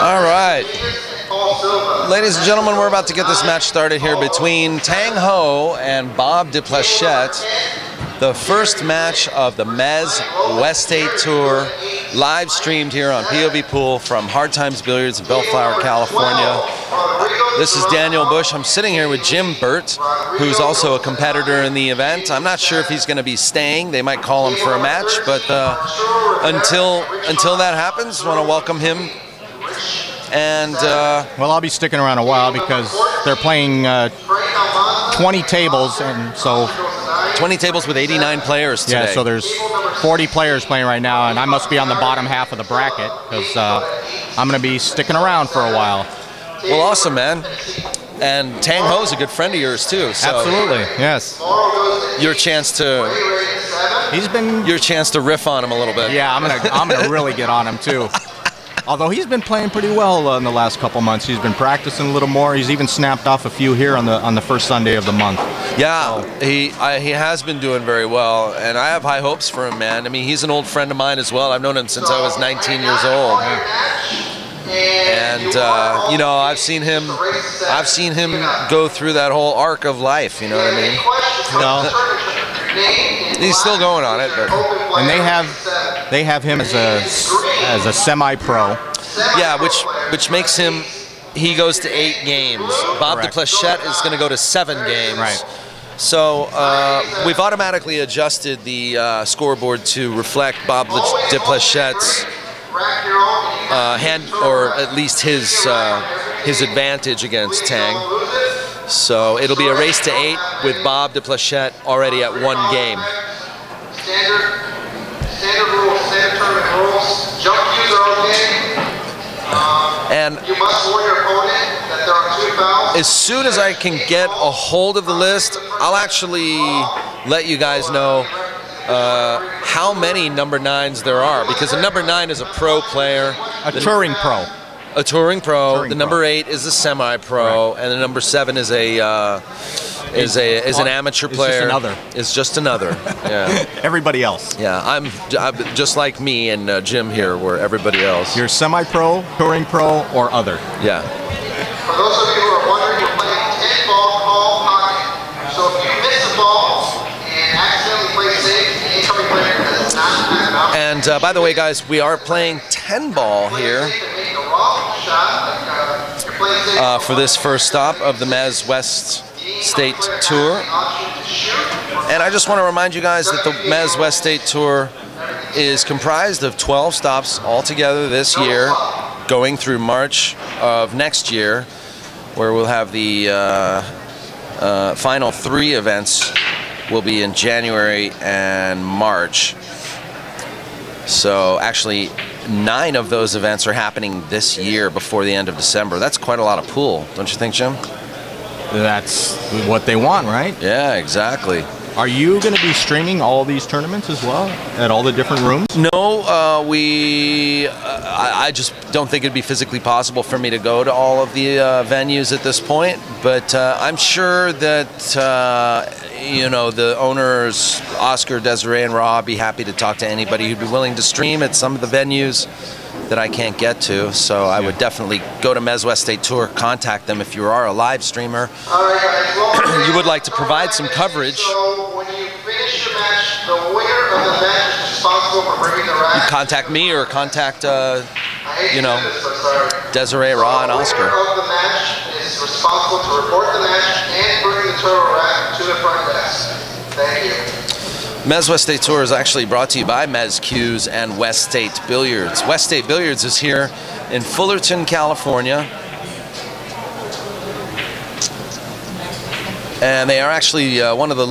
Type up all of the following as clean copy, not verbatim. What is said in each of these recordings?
All right. Ladies and gentlemen, we're about to get this match started here between Tang Hoa and Bob DePlachett. The first match of the MZWST Tour, live streamed here on POVPOOL from Hard Times Billiards in Bellflower, California. This is Daniel Busch. I'm sitting here with Jim Burt, who's also a competitor in the event. I'm not sure if he's going to be staying. They might call him for a match, but until that happens, I want to welcome him. And well, I'll be sticking around a while because they're playing 20 tables, and so 20 tables with 89 players today. Yeah, so there's 40 players playing right now, and I must be on the bottom half of the bracket because I'm going to be sticking around for a while. Well, awesome, man. And Tang Ho's a good friend of yours too. So absolutely, yes. Your chance to riff on him a little bit. Yeah, I'm gonna really get on him too. Although he's been playing pretty well in the last couple months. He's been practicing a little more. He's even snapped off a few here on the first Sunday of the month. Yeah, so he has been doing very well, and I have high hopes for him, man. I mean, he's an old friend of mine as well. I've known him since I was 19 years old. And you know, I've seen him go through that whole arc of life. You know what I mean? No. He's still going on it, but and they have him as a semi-pro. Yeah, which makes him. He goes to 8 games. Bob DePlachett is going to go to 7 games. Right. So we've automatically adjusted the scoreboard to reflect Bob DePlachett's hand, or at least his advantage against Tang. So it'll be a race to 8 with Bob DePlachett already at 1 game. Standard rules, standard tournament rules. Jump cues are okay. And you must warn your opponent that there are 2 fouls. As soon as I can get a hold of the list, I'll actually let you guys know how many number 9s there are, because a number 9 is a pro player. A touring pro. A touring pro. The number 8 is a semi-pro, and the number 7 is an amateur player. Is just another. Yeah. Everybody else. Yeah, I'm just like me and Jim here. We're everybody else. You're semi-pro, touring pro, or other. Yeah. For those of you who are wondering, we're playing 10-ball call pocket. So if you miss a ball and accidentally play safe, the incoming player does not pass out. And by the way, guys, we are playing 10-ball here. For this first stop of the MZWST Tour. And I just want to remind you guys that the MZWST Tour is comprised of 12 stops altogether this year, going through March of next year, where we'll have the final 3 events will be in January and March. So actually 9 of those events are happening this year before the end of December. That's quite a lot of pool, don't you think, Jim? That's what they want, right? Yeah, exactly. Are you going to be streaming all these tournaments as well at all the different rooms? No, I just don't think it'd be physically possible for me to go to all of the venues at this point. But I'm sure that you know, the owners, Oscar, Desiree, and Rob, be happy to talk to anybody who'd be willing to stream at some of the venues that I can't get to. So I would definitely go to MZWST Tour, contact them if you are a live streamer. You would like to provide some coverage. So when you finish your match, the winner of the match is responsible for bringing the rack. You contact me or contact, you know, Desiree, Ra, and Oscar. The winner of the match is responsible to report the match and bring the turtle rack to the front desk. Thank you. MZWST Tour is actually brought to you by MZQs and Weststate Billiards. Weststate Billiards is here in Fullerton, California. And they are actually one of the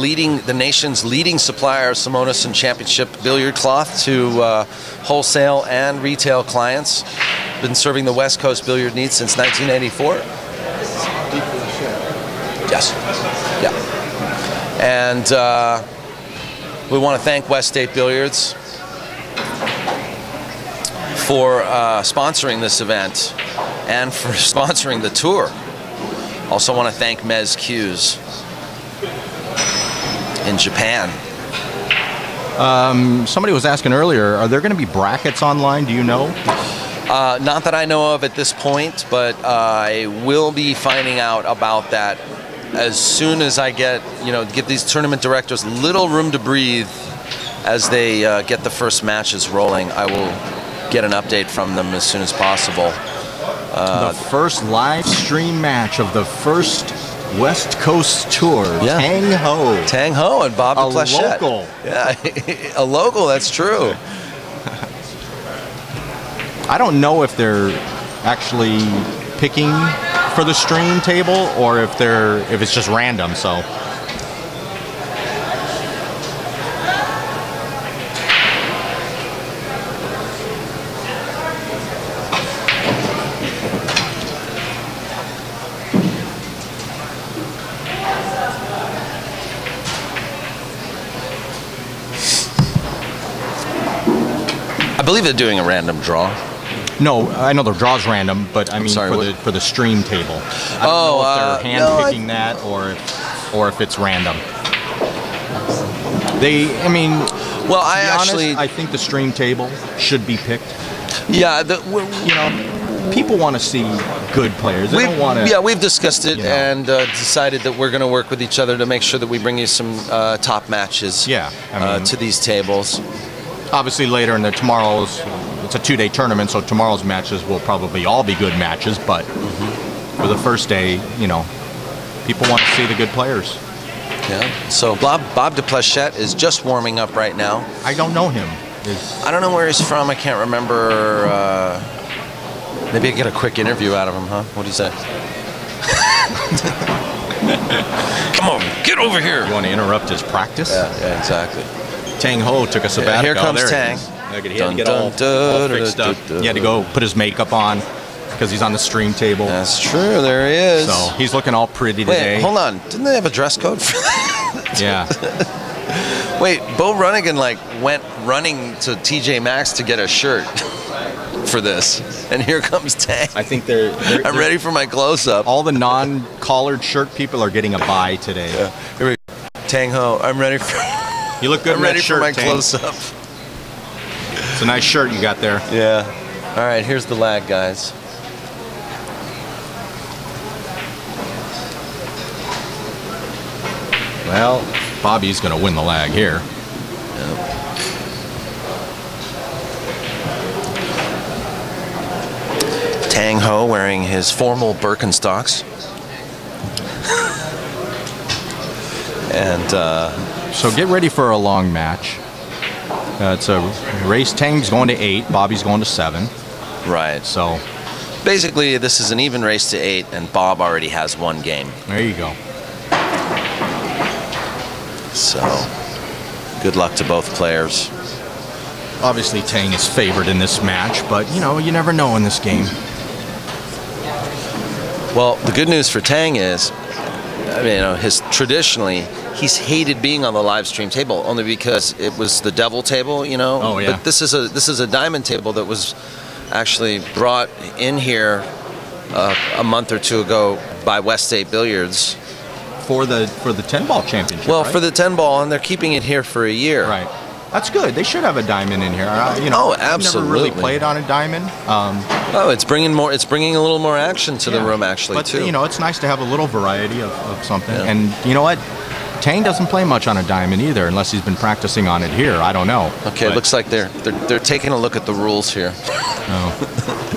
nation's leading supplier of Simonis and Championship billiard cloth to wholesale and retail clients. Been serving the West Coast billiard needs since 1984. Yes. Yeah. And we want to thank Weststate Billiards for sponsoring this event and for sponsoring the tour. Also want to thank MZQs in Japan. Somebody was asking earlier, are there going to be brackets online? Do you know? Not that I know of at this point, but I will be finding out about that as soon as I give these tournament directors little room to breathe as they get the first matches rolling. I will get an update from them as soon as possible. The first live stream match of the first West Coast Tour, yeah. Tang Hoa. Tang Hoa and Bob DePlachett. A local. Yeah, a local, that's true. I don't know if they're actually picking for the stream table or if it's just random. So I believe they're doing a random draw. no, I know the draw's random, but I mean for the stream table. I don't know if they're hand picking that or if it's random. I mean, well, I think the stream table should be picked. Yeah, people want to see good players. They don't want to. Yeah, we've discussed it and decided that we're going to work with each other to make sure that we bring you some top matches. Yeah, I mean, to these tables. Obviously, later in tomorrow's, it's a 2-day tournament, so tomorrow's matches will probably all be good matches. But for the first day, people want to see the good players. Yeah. So Bob DePlachett is just warming up right now. I don't know him. I don't know where he's from. I can't remember. Maybe I get a quick interview out of him, huh? What do you say? Come on, get over here. You want to interrupt his practice? Yeah, exactly. Tang Hoa took a sabbatical. Here comes Tang. He had to get all fixed up. He had to go put his makeup on because he's on the stream table. That's true. There he is. So he's looking all pretty today. Wait, hold on. Didn't they have a dress code for that? Yeah. Wait, Bo Runnigan went running to TJ Maxx to get a shirt for this, and here comes Tang. I think I'm ready for my close-up. All the non-collared shirt people are getting a buy today. Yeah. Here we go. Tang Hoa, I'm ready for. You look good. I'm ready for my Tang. close-up. It's a nice shirt you got there. Yeah. All right, here's the lag, guys. Well, Bobby's going to win the lag here. Tang Hoa wearing his formal Birkenstocks. And so get ready for a long match. It's a race. Tang's going to 8. Bobby's going to 7. Right. So basically, this is an even race to 8, and Bob already has 1 game. There you go. So good luck to both players. Obviously, Tang is favored in this match, but you never know in this game. Well, the good news for Tang is, traditionally, he's hated being on the live stream table only because it was the devil table, Oh yeah. But this is a diamond table that was actually brought in here a month or 2 ago by West State Billiards for the 10-ball championship. Well, right? for the 10-ball, and they're keeping it here for a year. Right. That's good. They should have a diamond in here. Oh, absolutely. I've never really played on a diamond. It's bringing more. It's bringing a little more action to the room, actually, but, too. It's nice to have a little variety of something. Yeah. And you know what? Tang doesn't play much on a diamond either, unless he's been practicing on it here. I don't know. Okay, it looks like they're taking a look at the rules here. Oh.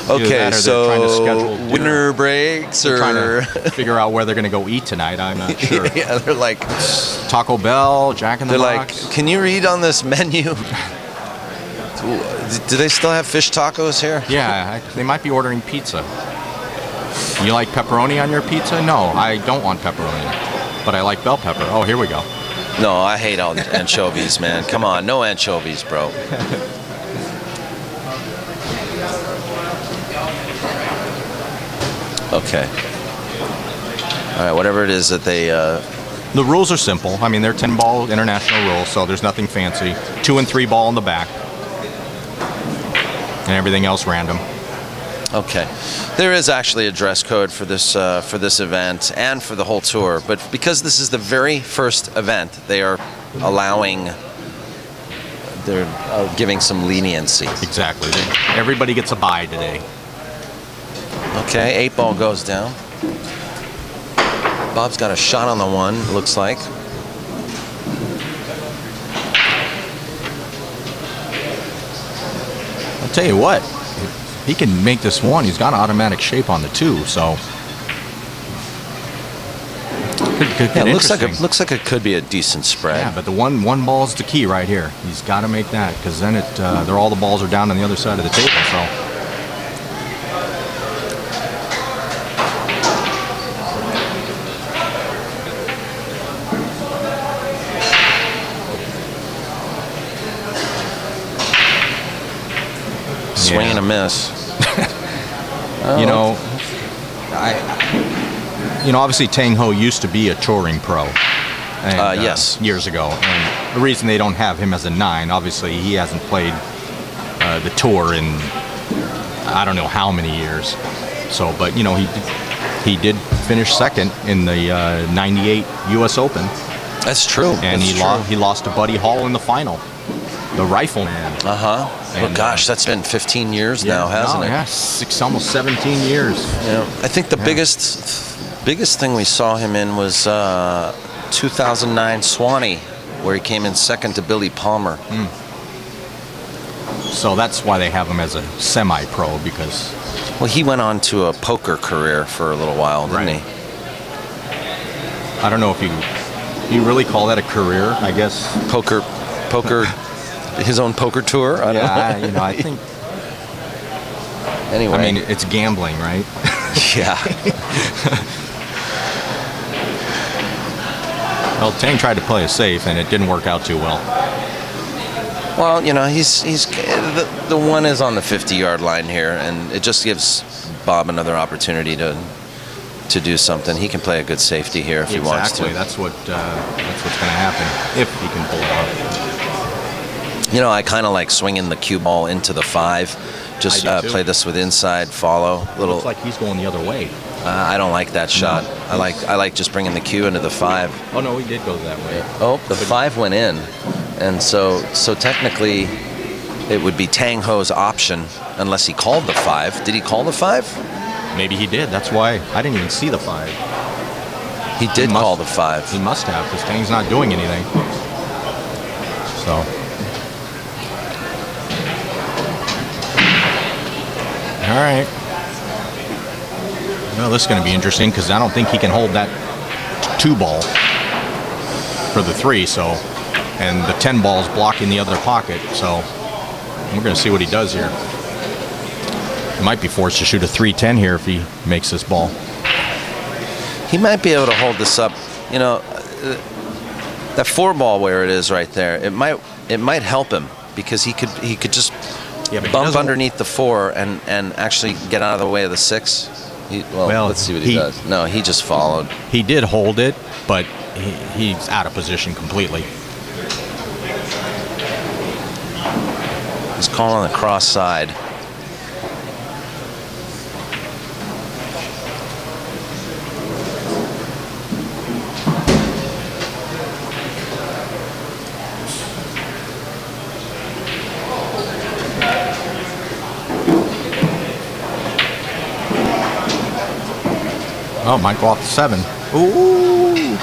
Okay, so trying to schedule winter breaks or trying to figure out where they're going to go eat tonight. I'm not sure. Yeah, they're like Taco Bell, Jack in the Box. They're like, can you read on this menu? Do they still have fish tacos here? Yeah, they might be ordering pizza. You like pepperoni on your pizza? No, I don't want pepperoni, but I like bell pepper. Oh, here we go. No, I hate all anchovies, man. Come on, no anchovies, bro. Okay. All right, whatever it is that they... The rules are simple. I mean, they're 10-ball international rules, so there's nothing fancy. 2 and 3 ball in the back. And everything else random. Okay. There is actually a dress code for this event and for the whole tour, but because this is the very first event, they are allowing they're giving some leniency. Exactly. Everybody gets a bye today. Okay, 8 ball goes down. Bob's got a shot on the 1, looks like. I'll tell you what, if he can make this 1, he's got automatic shape on the 2, so. Yeah, looks like it could be a decent spread. Yeah, but the one ball's the key right here. He's got to make that, because then all the balls are down on the other side of the table. So. Swing and a miss. You know, obviously Tang Hoa used to be a touring pro. And, yes. Years ago. And the reason they don't have him as a 9, obviously he hasn't played the tour in I don't know how many years. So, but, you know, he did finish second in the 98 U.S. Open. That's true. And he lost to Buddy Hall in the final. The Rifleman. Well, gosh, that's been 15 years now, hasn't it? Yeah, almost 17 years. Yeah. I think the biggest thing we saw him in was 2009 Swanee, where he came in second to Billy Palmer. So that's why they have him as a semi-pro, because... Well, he went on to a poker career for a little while, didn't he? I don't know if you really call that a career, I guess. Poker, his own poker tour? I don't know. I think... Anyway. I mean, it's gambling, right? Yeah. Well, Tang tried to play it safe, and it didn't work out too well. Well, you know, he's the 1 is on the 50-yard line here, and it just gives Bob another opportunity to do something. He can play a good safety here if he wants to. Exactly. That's what's going to happen if he can pull it off. You know, I kind of like swinging the cue ball into the 5. Just play this with inside follow. Looks like he's going the other way. I don't like that shot. No. I like just bringing the cue into the 5. Oh no, he did go that way. Oh, the 5 went in, and so technically it would be Tang Ho's option unless he called the 5. Did he call the 5? Maybe he did. That's why I didn't even see the 5. He did call the 5. He must have, because Tang's not doing anything. So. All right. Well, this is going to be interesting, because I don't think he can hold that 2 ball for the 3. So, and the 10 ball's blocking the other pocket. So, we're going to see what he does here. He might be forced to shoot a 3-10 here if he makes this ball. He might be able to hold this up. You know, that 4 ball where it is right there, it might help him, because he could just bump underneath the 4 and actually get out of the way of the 6. Well, let's see what he does. No, he just followed. He did hold it, but he's out of position completely. He's calling the cross side. Oh, might go off the 7. Ooh.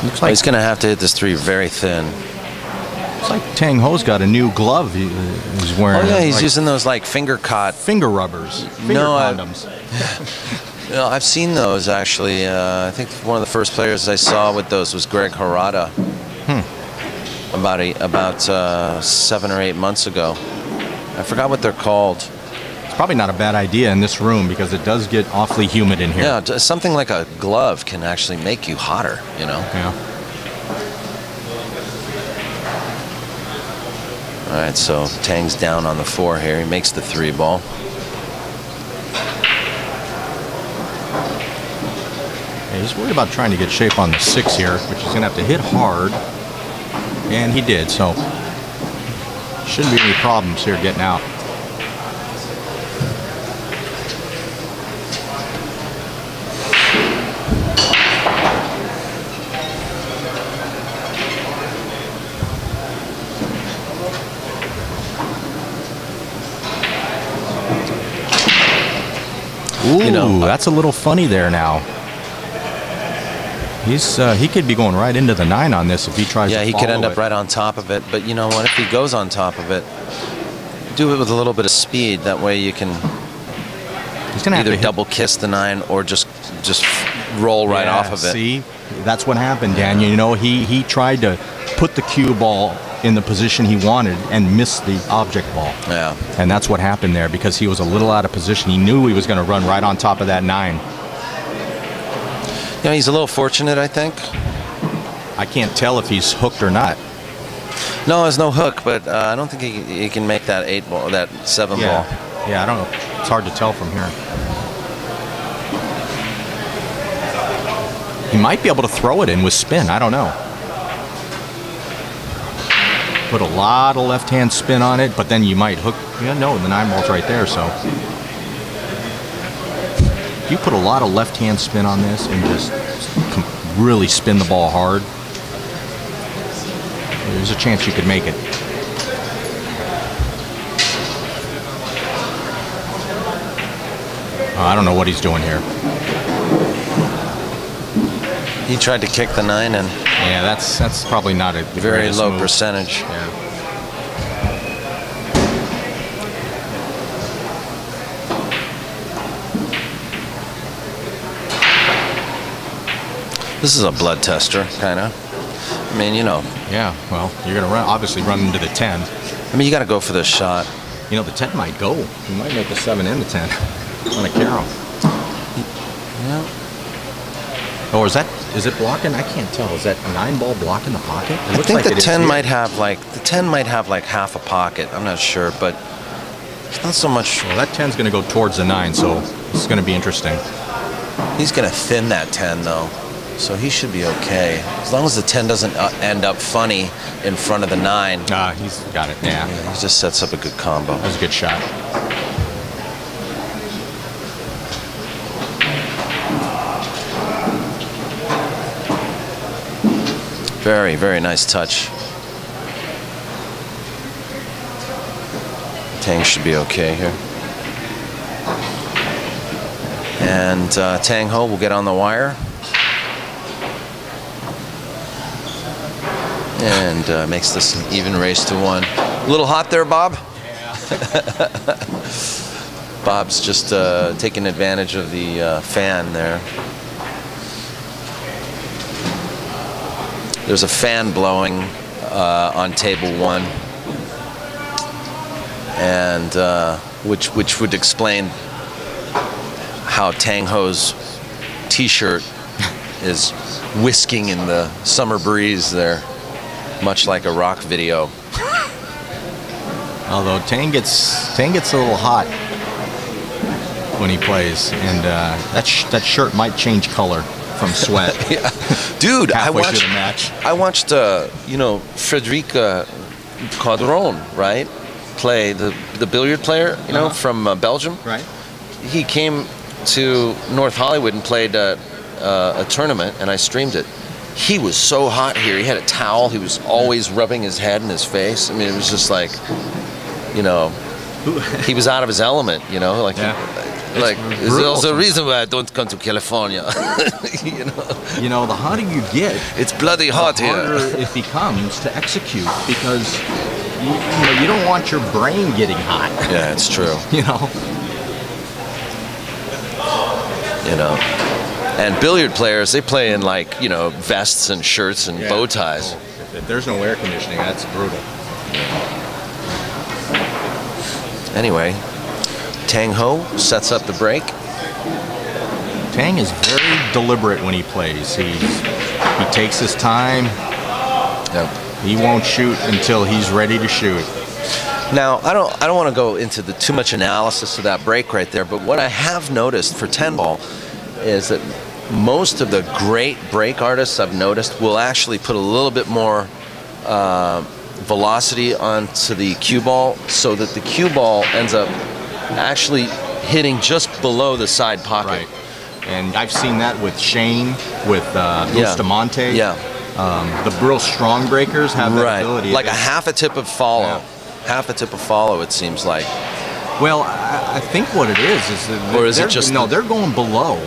Looks like he's going to have to hit this 3 very thin. It's like Tang Ho's got a new glove he's wearing. Oh yeah, he's using those like finger rubbers. Finger condoms. You know, I've seen those actually. I think one of the first players I saw with those was Greg Harada. About 7 or 8 months ago. I forgot what they're called. It's probably not a bad idea in this room, because it does get awfully humid in here. Yeah, something like a glove can actually make you hotter, you know. Yeah. All right, so Tang's down on the 4 here. He makes the 3 ball. He's worried about trying to get shape on the 6 here, which he's going to have to hit hard. And he did, so. Shouldn't be any problems here getting out. Ooh, you know, that's a little funny there now. He could be going right into the 9 on this if he tries to follow it. Yeah, he could end up right on top of it. But you know what? If he goes on top of it, do it with a little bit of speed. That way you can either double kiss the 9 or just roll right off of it. See, that's what happened, Dan. You know, he tried to put the cue ball in the position he wanted and missed the object ball. Yeah. And that's what happened there because he was a little out of position. He knew he was going to run right on top of that 9. You know, he's a little fortunate, I think. I can't tell if he's hooked or not. No, there's no hook, but I don't think he can make that 8 ball, that 7 ball. Yeah, I don't know. It's hard to tell from here. He might be able to throw it in with spin. I don't know. Put a lot of left-hand spin on it, but then you might hook. Yeah, no, the 9 ball's right there, so. If you put a lot of left-hand spin on this and just really spin the ball hard, there's a chance you could make it. I don't know what he's doing here. He tried to kick the 9 and yeah, that's probably not a very low move. percentage. Yeah. This is a blood tester, kind of. I mean, you know. Yeah, well, you're going to obviously run into the 10. I mean, you got to go for this shot. You know, the 10 might go. You might make the 7 and the 10 on a carry. Yeah. Oh, is it blocking? I can't tell. Is that 9 ball blocking the pocket? I think the 10 might have like half a pocket. I'm not sure, but it's not so much. Well, that 10's going to go towards the 9, so it's going to be interesting. He's going to thin that 10 though, so he should be okay as long as the 10 doesn't end up funny in front of the 9. He's got it. Yeah. He just sets up a good combo. That was a good shot. Very, very nice touch. Tang should be okay here. And Tang Hoa will get on the wire. And makes this an even race to 1. A little hot there, Bob? Yeah. Bob's just taking advantage of the fan there. There's a fan blowing on table 1, and which would explain how Tang Ho's T-shirt is whisking in the summer breeze there, much like a rock video. Although Tang gets a little hot when he plays, and that shirt might change color from sweat. Yeah. Dude, I watched you know, Frederica Caudron, right? Play the billiard player, you know, from Belgium. Right. He came to North Hollywood and played a tournament, and I streamed it. He was so hot here. He had a towel. He was always rubbing his head and his face. I mean, it was just like, you know, he was out of his element, you know, like. Yeah. Like, there's a reason why I don't come to California. You know, the hotter you get, it's bloody hot here. The harder it becomes to execute because you don't want your brain getting hot. Yeah, it's true. You know, and billiard players, they play in like, you know, vests and shirts and bow ties. If there's no air conditioning, that's brutal. Anyway. Tang Hoa sets up the break. Tang is very deliberate when he plays. He takes his time. Yep. He won't shoot until he's ready to shoot. Now, I don't want to go into too much analysis of that break right there, but what I have noticed for 10 ball is that most of the great break artists I've noticed will actually put a little bit more velocity onto the cue ball so that the cue ball ends up actually hitting just below the side pocket. Right. And I've seen that with Shane, with Bustamante. Yeah. The real strong breakers have that ability. Like a half a tip of follow. Yeah. Half a tip of follow, it seems like. Well, I think what it is that or is it just they're going below.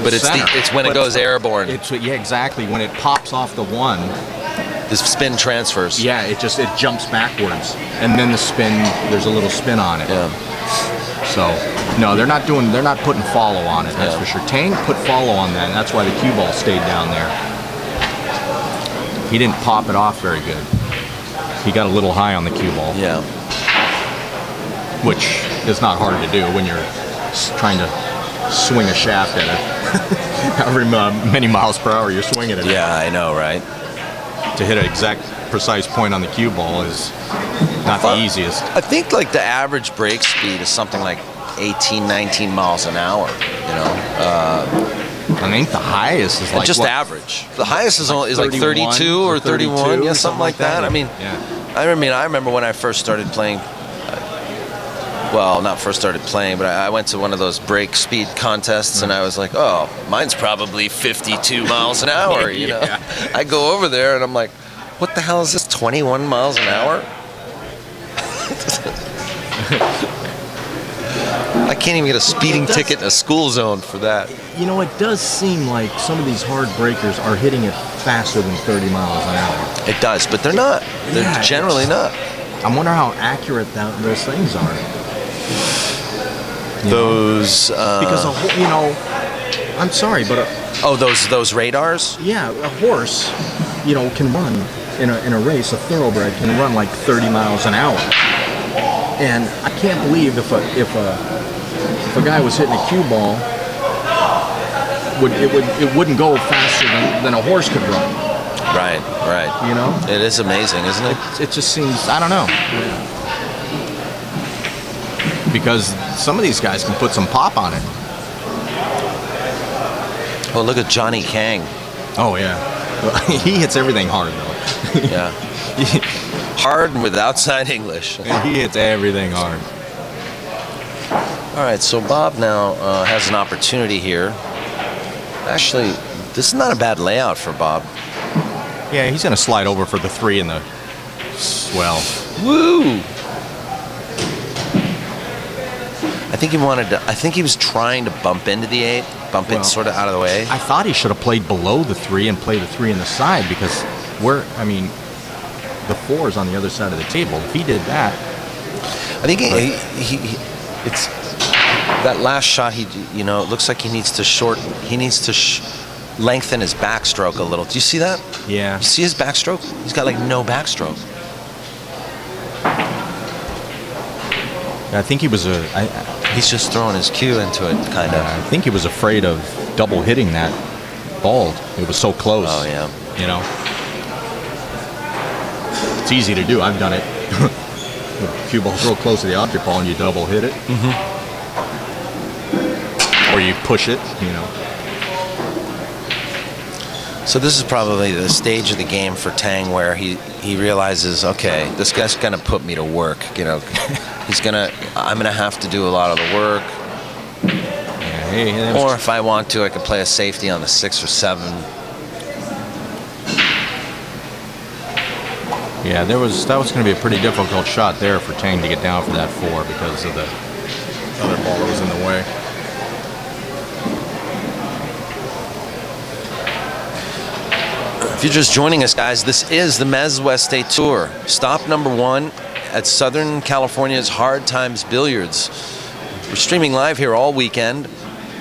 But it's when it goes airborne. Yeah, exactly. When it pops off the one, the spin transfers. Yeah, it jumps backwards, and then the spin. There's a little spin on it. Yeah. So no, they're not putting follow on it. That's for sure. Tang put follow on that, and that's why the cue ball stayed down there. He didn't pop it off very good. He got a little high on the cue ball. Yeah. Which is not hard to do when you're trying to swing a shaft at it. However many miles per hour you're swinging it. Yeah, I know, right? To hit an exact, precise point on the cue ball is not the easiest. I think like the average break speed is something like 18, 19 miles an hour. You know. I think the highest is like just what? Average. The highest is like 31 32 or 31, yeah, something like that. I mean, yeah. I remember when I first started playing. Well, not first started playing, but I went to one of those break speed contests, and I was like, oh, mine's probably 52 miles an hour, you know? Yeah. I go over there, and I'm like, what the hell is this, 21 miles an hour? I can't even get a speeding ticket in a school zone for that. You know, it does seem like some of these hard breakers are hitting it faster than 30 miles an hour. It does, but they're not. They're generally not. I wonder how accurate those things are. Because you know, I'm sorry, but those radars. Yeah, a horse, you know, can run in a race. A thoroughbred can run like 30 miles an hour, and I can't believe if a guy was hitting a cue ball, it wouldn't go faster than a horse could run. Right. You know, it is amazing, isn't it? It just seems, I don't know. Because some of these guys can put some pop on it. Well, look at Johnny Kang. Oh, yeah. He hits everything hard, though. Yeah. Hard with outside English. He hits everything hard. All right, so Bob now has an opportunity here. Actually, this is not a bad layout for Bob. Yeah, he's going to slide over for the 3 in the swell. Woo! I think he was trying to bump into the 8, it sort of out of the way. I thought he should have played below the 3 and played the 3 in the side, because the 4 is on the other side of the table. If he did that, I think it's that last shot. It looks like he needs to lengthen his backstroke a little. Do you see that? Yeah. You see his backstroke? He's got like no backstroke. I think he was he's just throwing his cue into it, kind of. I think he was afraid of double hitting that ball. It was so close. Oh, yeah. You know? It's easy to do. I've done it. The cue ball's real close to the object ball and you double hit it. Mm-hmm. Or you push it, you know. So this is probably the stage of the game for Tang where he realizes, okay, this guy's gonna put me to work. You know, I'm gonna have to do a lot of the work. Yeah, or if I want to, I can play a safety on the 6 or 7. Yeah, that was going to be a pretty difficult shot there for Tang to get down for that 4 because of the other ball that was in the way. If you're just joining us, guys, this is the MZWST Tour. Stop number 1 at Southern California's Hard Times Billiards. We're streaming live here all weekend.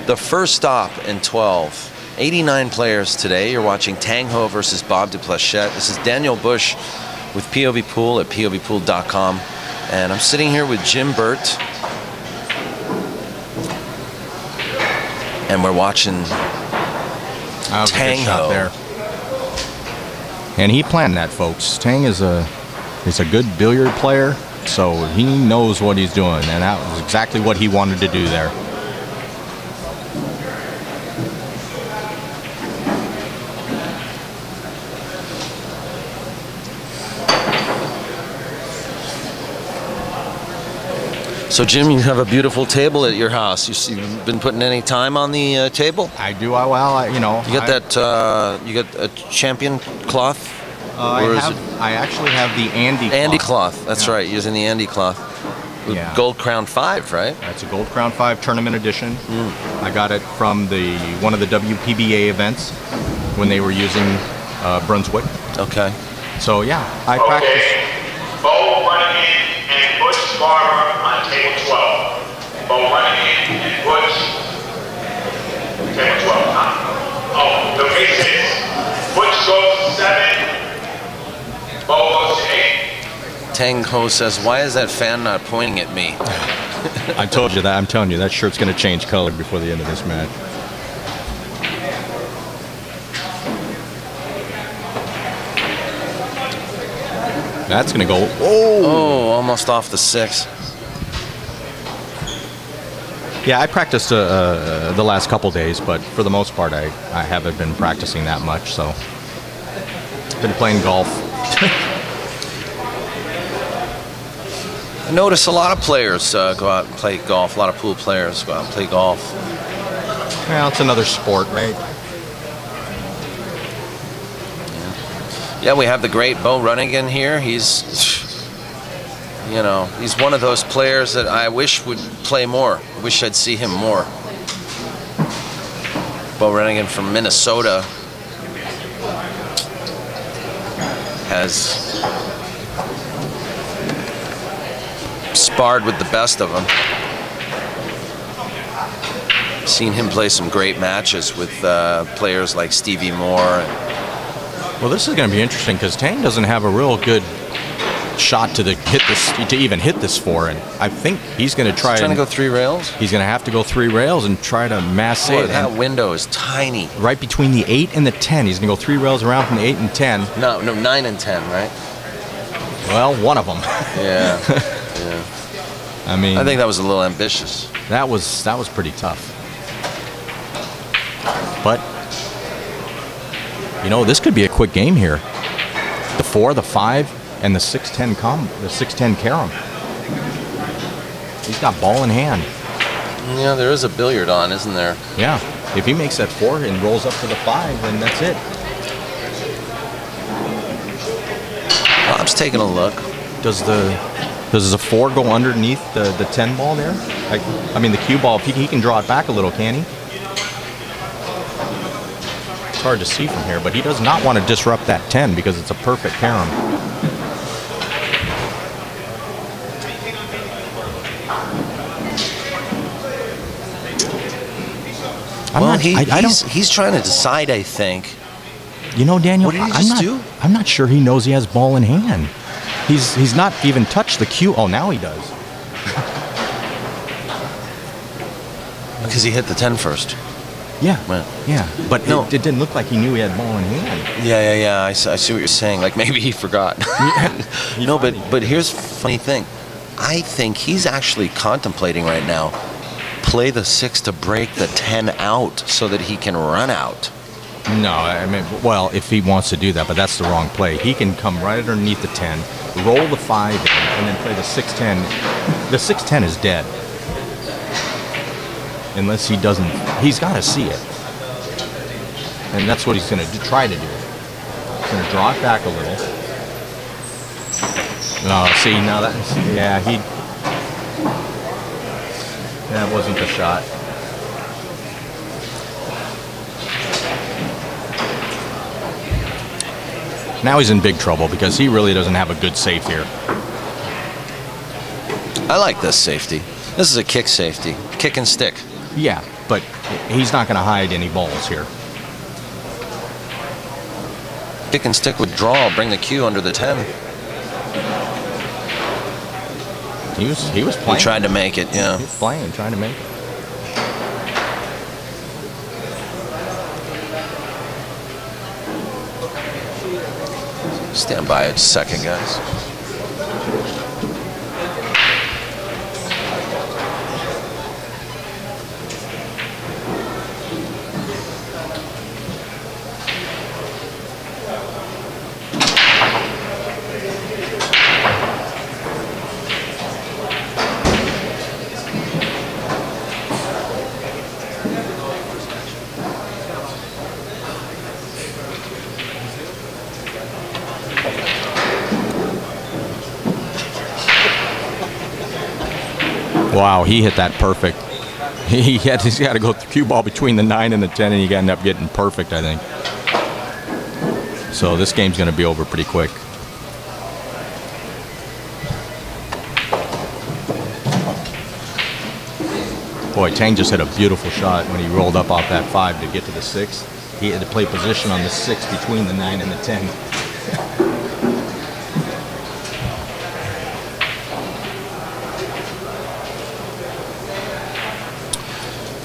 The first stop in 12. 89 players today. You're watching Tang Hoa versus Bob DePlachett. This is Daniel Busch with POVPOOL at POVPOOL.com. And I'm sitting here with Jim Burt. And we're watching Tang Hoa there. And he planned that, folks. Tang is a good billiard player, so he knows what he's doing, and that was exactly what he wanted to do there. So Jim, you have a beautiful table at your house. You've been putting any time on the table? I do. Well, you know. You got you got a champion cloth? I actually have the Andy cloth. Andy cloth. That's right. Using the Andy cloth. Yeah. Gold Crown 5, right? That's a Gold Crown 5 tournament edition. I got it from one of the WPBA events when they were using Brunswick. Okay. So yeah, I practice. Bo running in and Busch Barber on table 12. Bo running in and Busch. Table 12, huh? Oh, the case is Busch goes to 7. Bo goes to 8. Tang Hoa says, "Why is that fan not pointing at me?" I told you that. I'm telling you, that shirt's going to change color before the end of this match. That's going to go. Oh, almost off the 6. Yeah, I practiced the last couple days, but for the most part, I haven't been practicing that much. So, been playing golf. I notice a lot of players go out and play golf. A lot of pool players go out and play golf. Well, it's another sport, right? Yeah, we have the great Bo Runnigan here. He's, you know, he's one of those players that I wish would play more. I wish I'd see him more. Bo Runnigan from Minnesota has sparred with the best of them. Seen him play some great matches with players like Stevie Moore. Well, this is going to be interesting because Tang doesn't have a real good shot to even hit this 4, and I think he's going to try. Trying to go 3 rails. He's going to have to go 3 rails and try to mass it. That window is tiny. Right between the 8 and the 10, he's going to go 3 rails around from the 8 and 10. No, 9 and 10, right? Well, one of them. Yeah. Yeah. I mean, I think that was a little ambitious. That was pretty tough. But you know, this could be a quick game here. The 4, the 5, and the 6-10 the 6-10 carom. He's got ball in hand. Yeah, there is a billiard on, isn't there? Yeah. If he makes that 4 and rolls up to the 5, then that's it. Bob's taking a look. Does the 4 go underneath the 10 ball there? I mean, the cue ball. He can draw it back a little, can he? It's hard to see from here, but he does not want to disrupt that 10 because it's a perfect carom. Well, he's trying to decide, I think. You know, Daniel, what did he just do? I'm not sure he knows he has ball in hand. He's not even touched the cue. Oh, now he does. Because he hit the 10 first. Yeah, Right. yeah. But No. it didn't look like he knew he had ball in hand. Yeah. I see what you're saying. Like maybe he forgot. No, but here's the funny thing. I think he's actually contemplating right now, play the 6 to break the 10 out so that he can run out. No, I mean, well, if he wants to do that, but that's the wrong play. He can come right underneath the 10, roll the 5 in, and then play the 6-10. The 6-10 is dead. Unless he doesn't, he's got to see it. And that's what he's going to try to do. He's going to draw it back a little. No, see, now that's, yeah, that wasn't the shot. Now he's in big trouble because he really doesn't have a good safe here. I like this safety. This is a kick safety. Kick and stick. Yeah, but he's not going to hide any balls here. Kick and stick with draw, bring the cue under the 10. He was playing. He tried to make it, yeah. He was playing, trying to make it. Stand by a second, guys. Wow, he hit that perfect. He's got to go cue ball between the 9 and the 10, and he ended up getting perfect, I think. So this game's going to be over pretty quick. Boy, Tang just hit a beautiful shot when he rolled up off that 5 to get to the 6. He had to play position on the 6 between the 9 and the 10.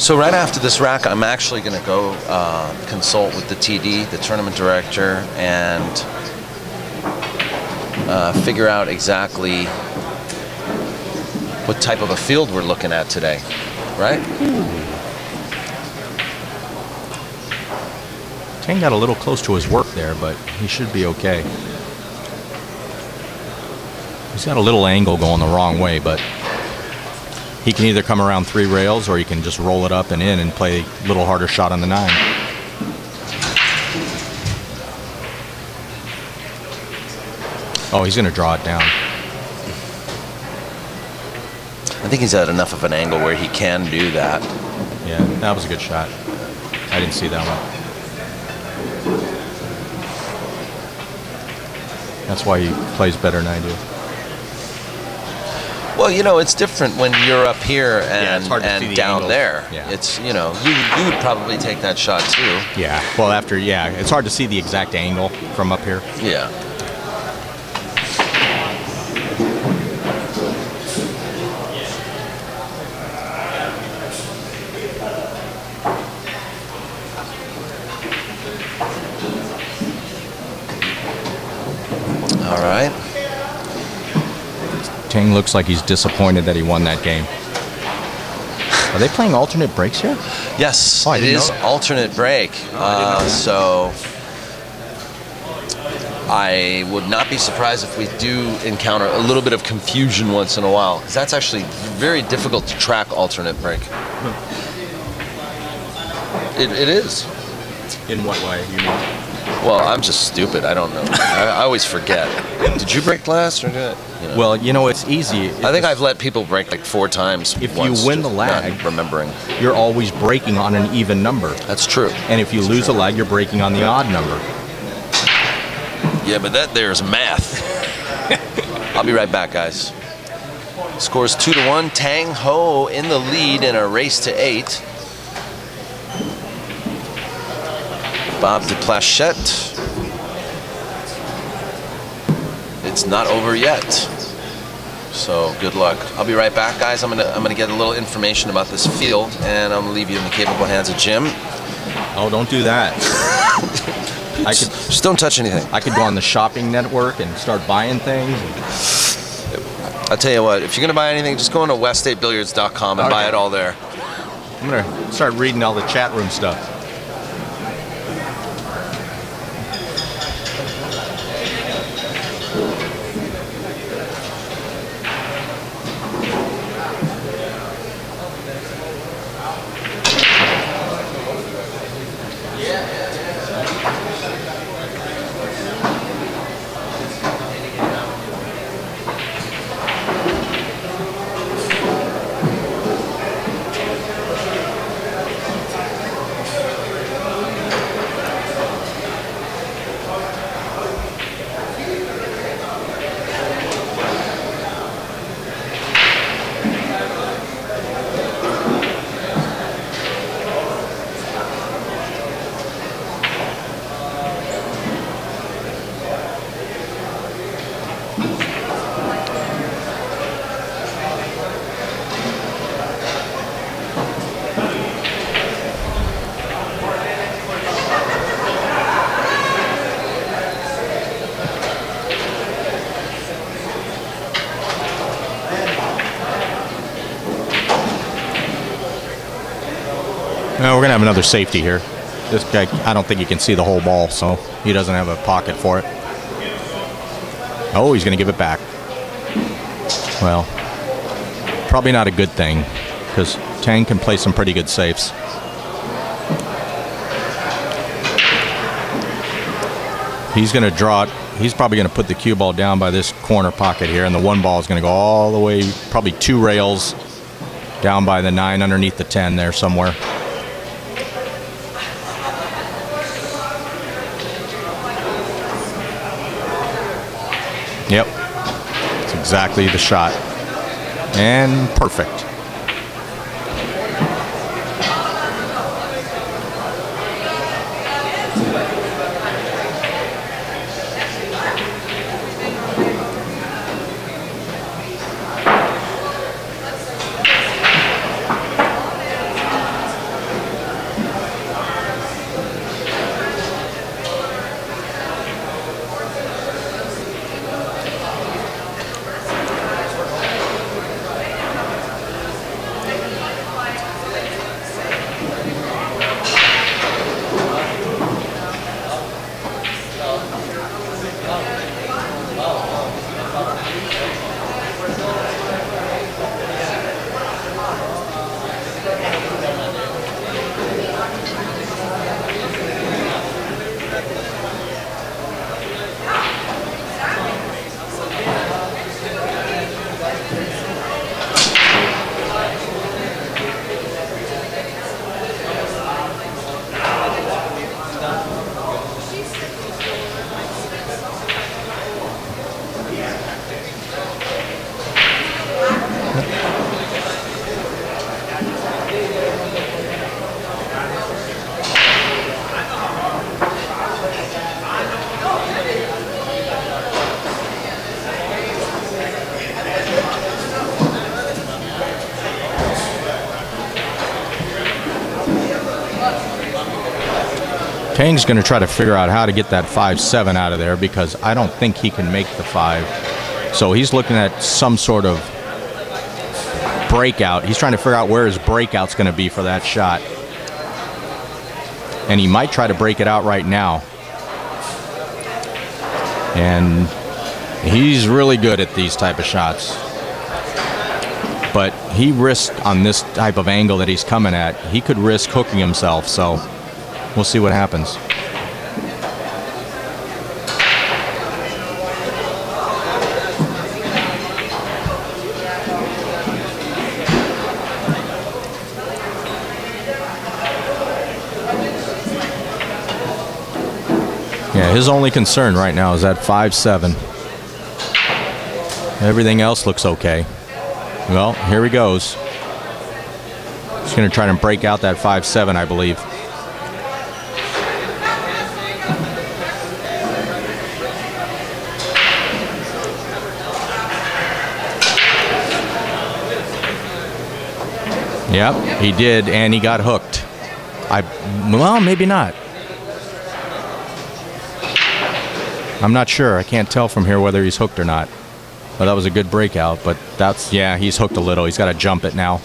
So right after this rack, I'm actually going to go consult with the TD, the tournament director, and figure out exactly what type of a field we're looking at today, right? Tang got a little close to his work there, but he should be okay. He's got a little angle going the wrong way, but he can either come around 3 rails or he can just roll it up and in and play a little harder shot on the 9. Oh, he's going to draw it down. I think he's at enough of an angle where he can do that. Yeah, that was a good shot. I didn't see that one. That's why he plays better than I do. Well, you know, it's different when you're up here and, it's hard to see and the down angles. there. Yeah. It's, you know, you would probably take that shot too. Yeah, well, it's hard to see the exact angle from up here. Yeah. All right. Tang looks like he's disappointed that he won that game. Are they playing alternate breaks here? Yes, Oh, I it didn't is know that. alternate break. So I would not be surprised if we do encounter a little bit of confusion once in a while, because that's actually very difficult to track alternate break. It is. In what way? You mean? Well, I'm just stupid. I don't know. I always forget. Did you break last or did you know? Well, you know, it's easy. I think I've let people break like 4 times. If once, you win the just lag, not remembering. You're always breaking on an even number. That's true. And if you lose a lag, you're breaking on the odd number. Yeah, but there's math. I'll be right back, guys. Scores 2-1. Tang Hoa in the lead in a race to 8. Bob DePlachett. It's not over yet. So good luck. I'll be right back, guys. I'm gonna get a little information about this field, and I'm gonna leave you in the capable hands of Jim. Oh, don't do that. Just don't touch anything. I could go on the shopping network and start buying things. I'll tell you what, if you're gonna buy anything, just go on to weststatebilliards.com and buy it all there. I'm gonna start reading all the chat room stuff. No, we're going to have another safety here. This guy, I don't think he can see the whole ball, so he doesn't have a pocket for it. Oh, he's going to give it back. Well, probably not a good thing, because Tang can play some pretty good safes. He's going to draw it. He's probably going to put the cue ball down by this corner pocket here, and the 1 ball is going to go all the way, probably 2 rails Down by the 9, underneath the 10 there somewhere. Yep. It's exactly the shot. And perfect. Tang's going to try to figure out how to get that 5-7 out of there, because I don't think he can make the 5. So he's looking at some sort of breakout. He's trying to figure out where his breakout's going to be for that shot. And he might try to break it out right now. And he's really good at these type of shots. But he risked on this type of angle that he's coming at. He could risk hooking himself, so we'll see what happens. Yeah, his only concern right now is that 5-7. Everything else looks okay. Well, here he goes. He's going to try to break out that 5-7, I believe. Yep, he did, and he got hooked. Well, maybe not. I'm not sure. I can't tell from here whether he's hooked or not. Well, that was a good breakout, but that's, yeah, he's hooked a little. He's got to jump it now.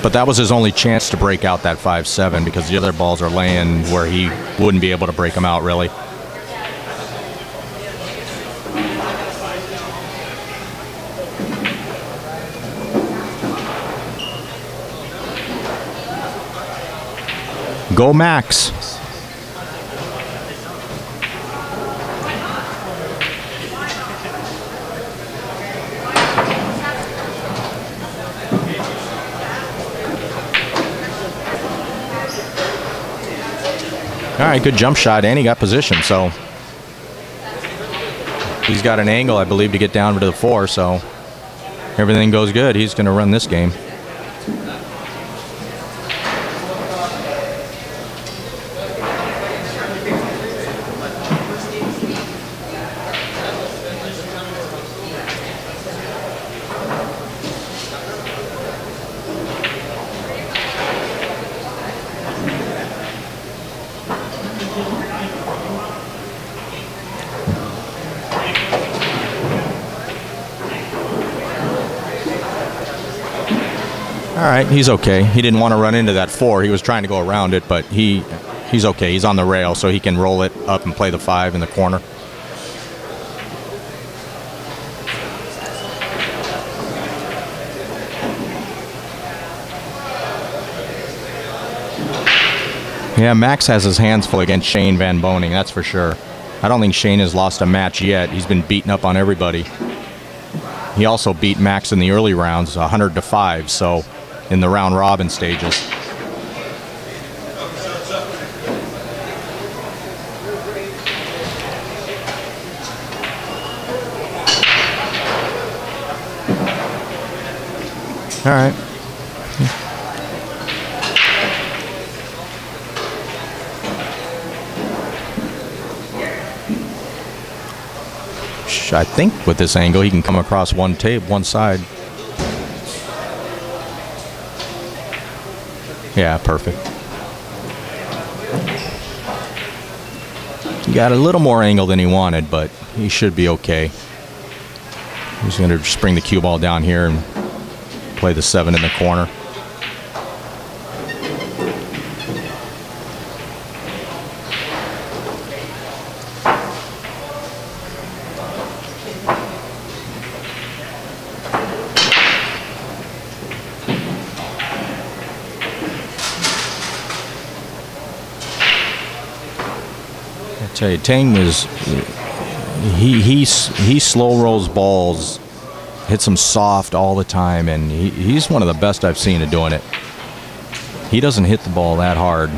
But that was his only chance to break out that 5-7, because the other balls are laying where he wouldn't be able to break them out, really. Go Max. All right, good jump shot, and he got position, so he's got an angle, I believe, to get down to the 4, so everything goes good. He's going to run this game. All right, he's okay. He didn't want to run into that 4. He was trying to go around it, but he's okay. He's on the rail, so he can roll it up and play the 5 in the corner. Yeah, Max has his hands full against Shane Van Boning, that's for sure. I don't think Shane has lost a match yet. He's been beaten up on everybody. He also beat Max in the early rounds, 100-5, so in the round robin stages. All right. I think with this angle he can come across one side. Yeah, perfect. He got a little more angle than he wanted, but he should be okay. He's going to just bring the cue ball down here and play the 7 in the corner. I tell you, Tang is he slow rolls balls, hits them soft all the time, and he's one of the best I've seen at doing it. He doesn't hit the ball that hard.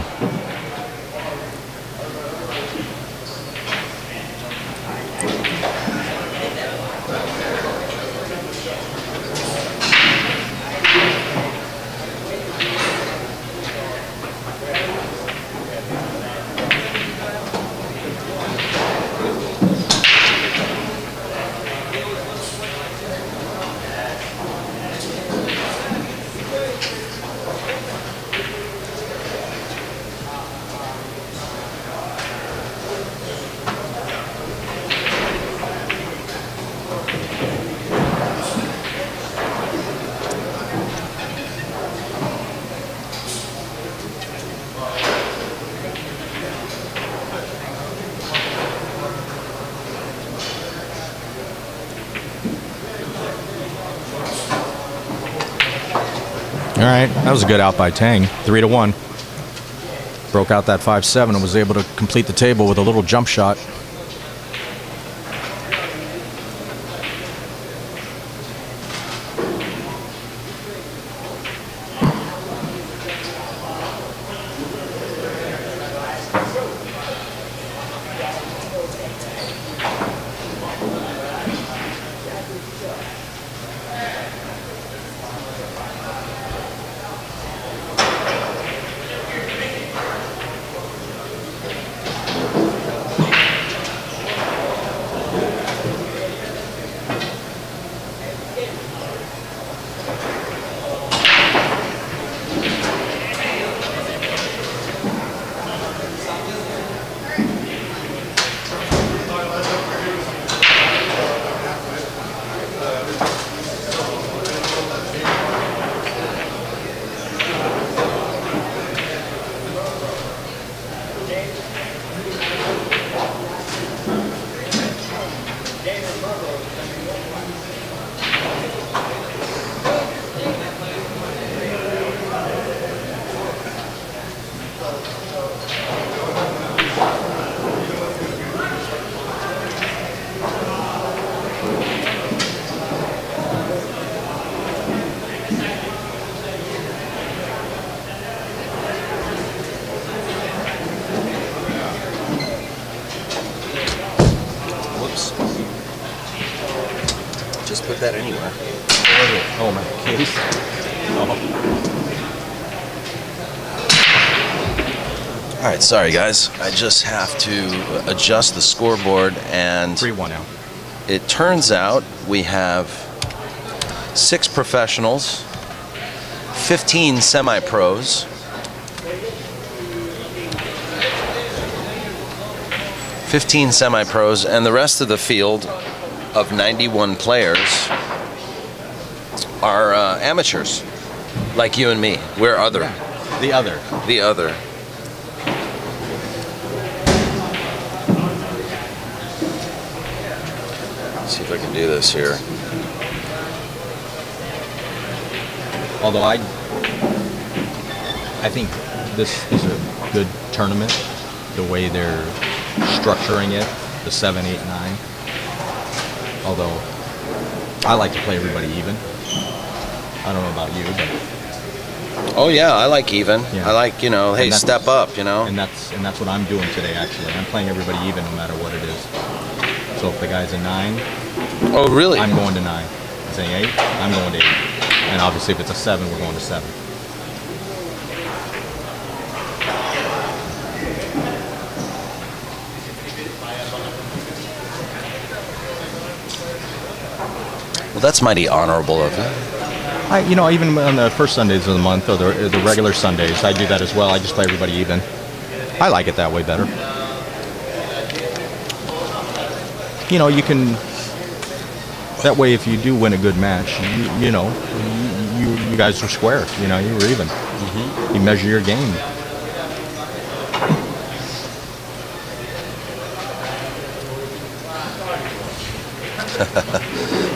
All right, that was a good out by Tang. 3-1. Broke out that 5-7 and was able to complete the table with a little jump shot. Just put that anywhere. Oh, my case. Oh. All right, sorry guys. I just have to adjust the scoreboard, and 3-1 now. it turns out we have 6 professionals, 15 semi-pros, 15 semi-pros, and the rest of the field of 91 players are amateurs, like you and me. We're other. Yeah. The other. The other. Let's see if I can do this here. Although I think this is a good tournament, the way they're structuring it. the 7, 8, 9. Although I like to play everybody even. I don't know about you, but Oh yeah, I like even. Yeah. I like, you know, hey, step up, you know. and that's what I'm doing today. Actually, I'm playing everybody even, no matter what it is. So if the guy's a 9, Oh really? I'm going to 9. If it's an 8, I'm going to 8. And obviously, if it's a 7, we're going to 7. Well, that's mighty honorable of you. You know, even on the first Sundays of the month or the regular Sundays, I do that as well. I just play everybody even. I like it that way better. You know, you can. That way, if you do win a good match, you know, you guys were square. You know, you were even. You measure your game.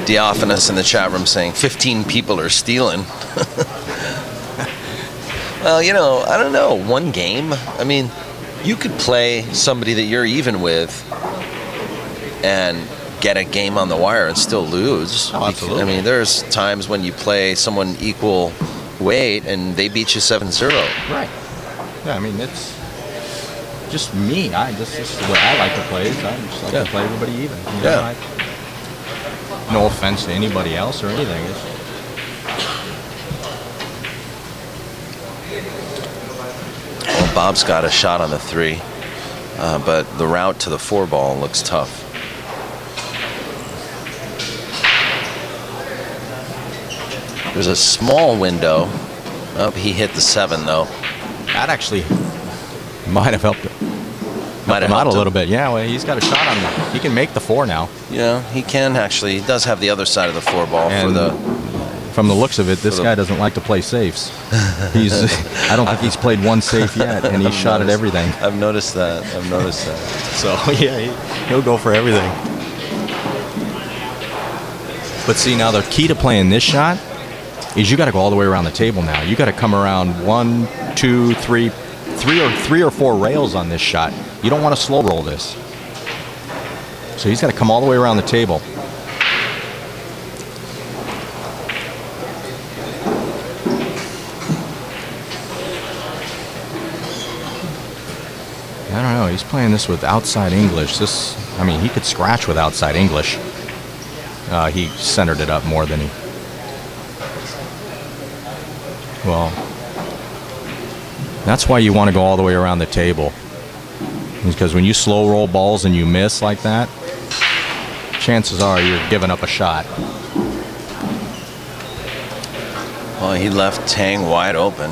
Diophanous in the chat room saying 15 people are stealing. Well, you know, I don't know. One game. I mean, you could play somebody that you're even with and get a game on the wire and still lose. Oh, absolutely. I mean, there's times when you play someone equal weight and they beat you 7-0. Right. Yeah, I mean, it's just me. This is the way I like to play. I just like to play everybody even. You know, no offense to anybody else or anything. Well, Bob's got a shot on the 3, but the route to the 4 ball looks tough. There's a small window. Oh, he hit the 7 though. That actually might have helped him. Might have Out helped a him. little bit. Yeah, well, he's got a shot on him. He can make the 4 now. Yeah, he can actually. He does have the other side of the 4 ball And for the. from the looks of it, this guy doesn't like to play safes. I don't think he's played one safe yet, and he's shot at everything. I've noticed that. So yeah, he'll go for everything. But see, now the key to playing this shot is you got to go all the way around the table now. You got to come around 1, 2, 3, 3 or 4 rails on this shot. You don't want to slow roll this. So he's got to come all the way around the table. I don't know. He's playing this with outside English. I mean, he could scratch with outside English. He centered it up more than he. Well, that's why you want to go all the way around the table. Because when you slow roll balls and you miss like that, chances are you're giving up a shot. Well, he left Tang wide open.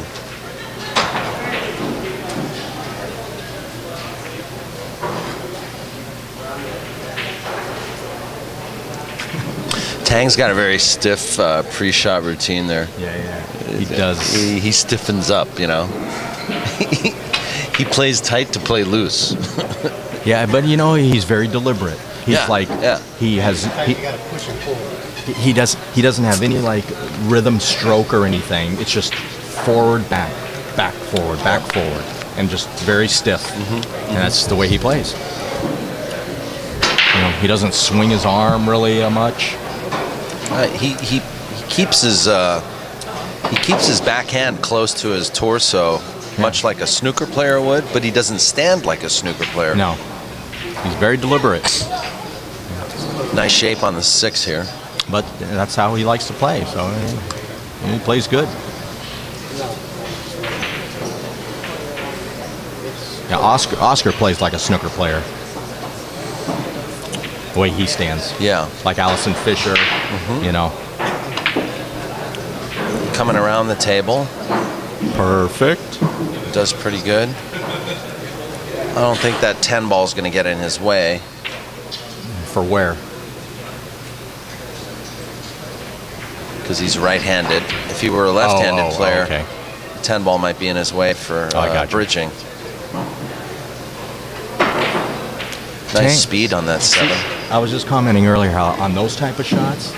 Tang's got a very stiff pre-shot routine there. Yeah. He does. He stiffens up, you know. He plays tight to play loose. Yeah, but you know, he's very deliberate. He's he doesn't have any like rhythm stroke or anything. It's just forward, back, back, forward, and just very stiff. And that's the way he plays. You know, he doesn't swing his arm really much. He keeps his backhand close to his torso, much like a snooker player would, but he doesn't stand like a snooker player. No, he's very deliberate. Nice shape on the 6 here. But that's how he likes to play, so he plays good. Yeah, Oscar plays like a snooker player. The way he stands. Yeah. Like Allison Fisher, you know. Coming around the table. Perfect. Does pretty good. I don't think that 10 ball is going to get in his way. For where? Because he's right-handed. If he were a left-handed player, okay. the 10 ball might be in his way for bridging. Nice speed on that 7. I was just commenting earlier how on those type of shots,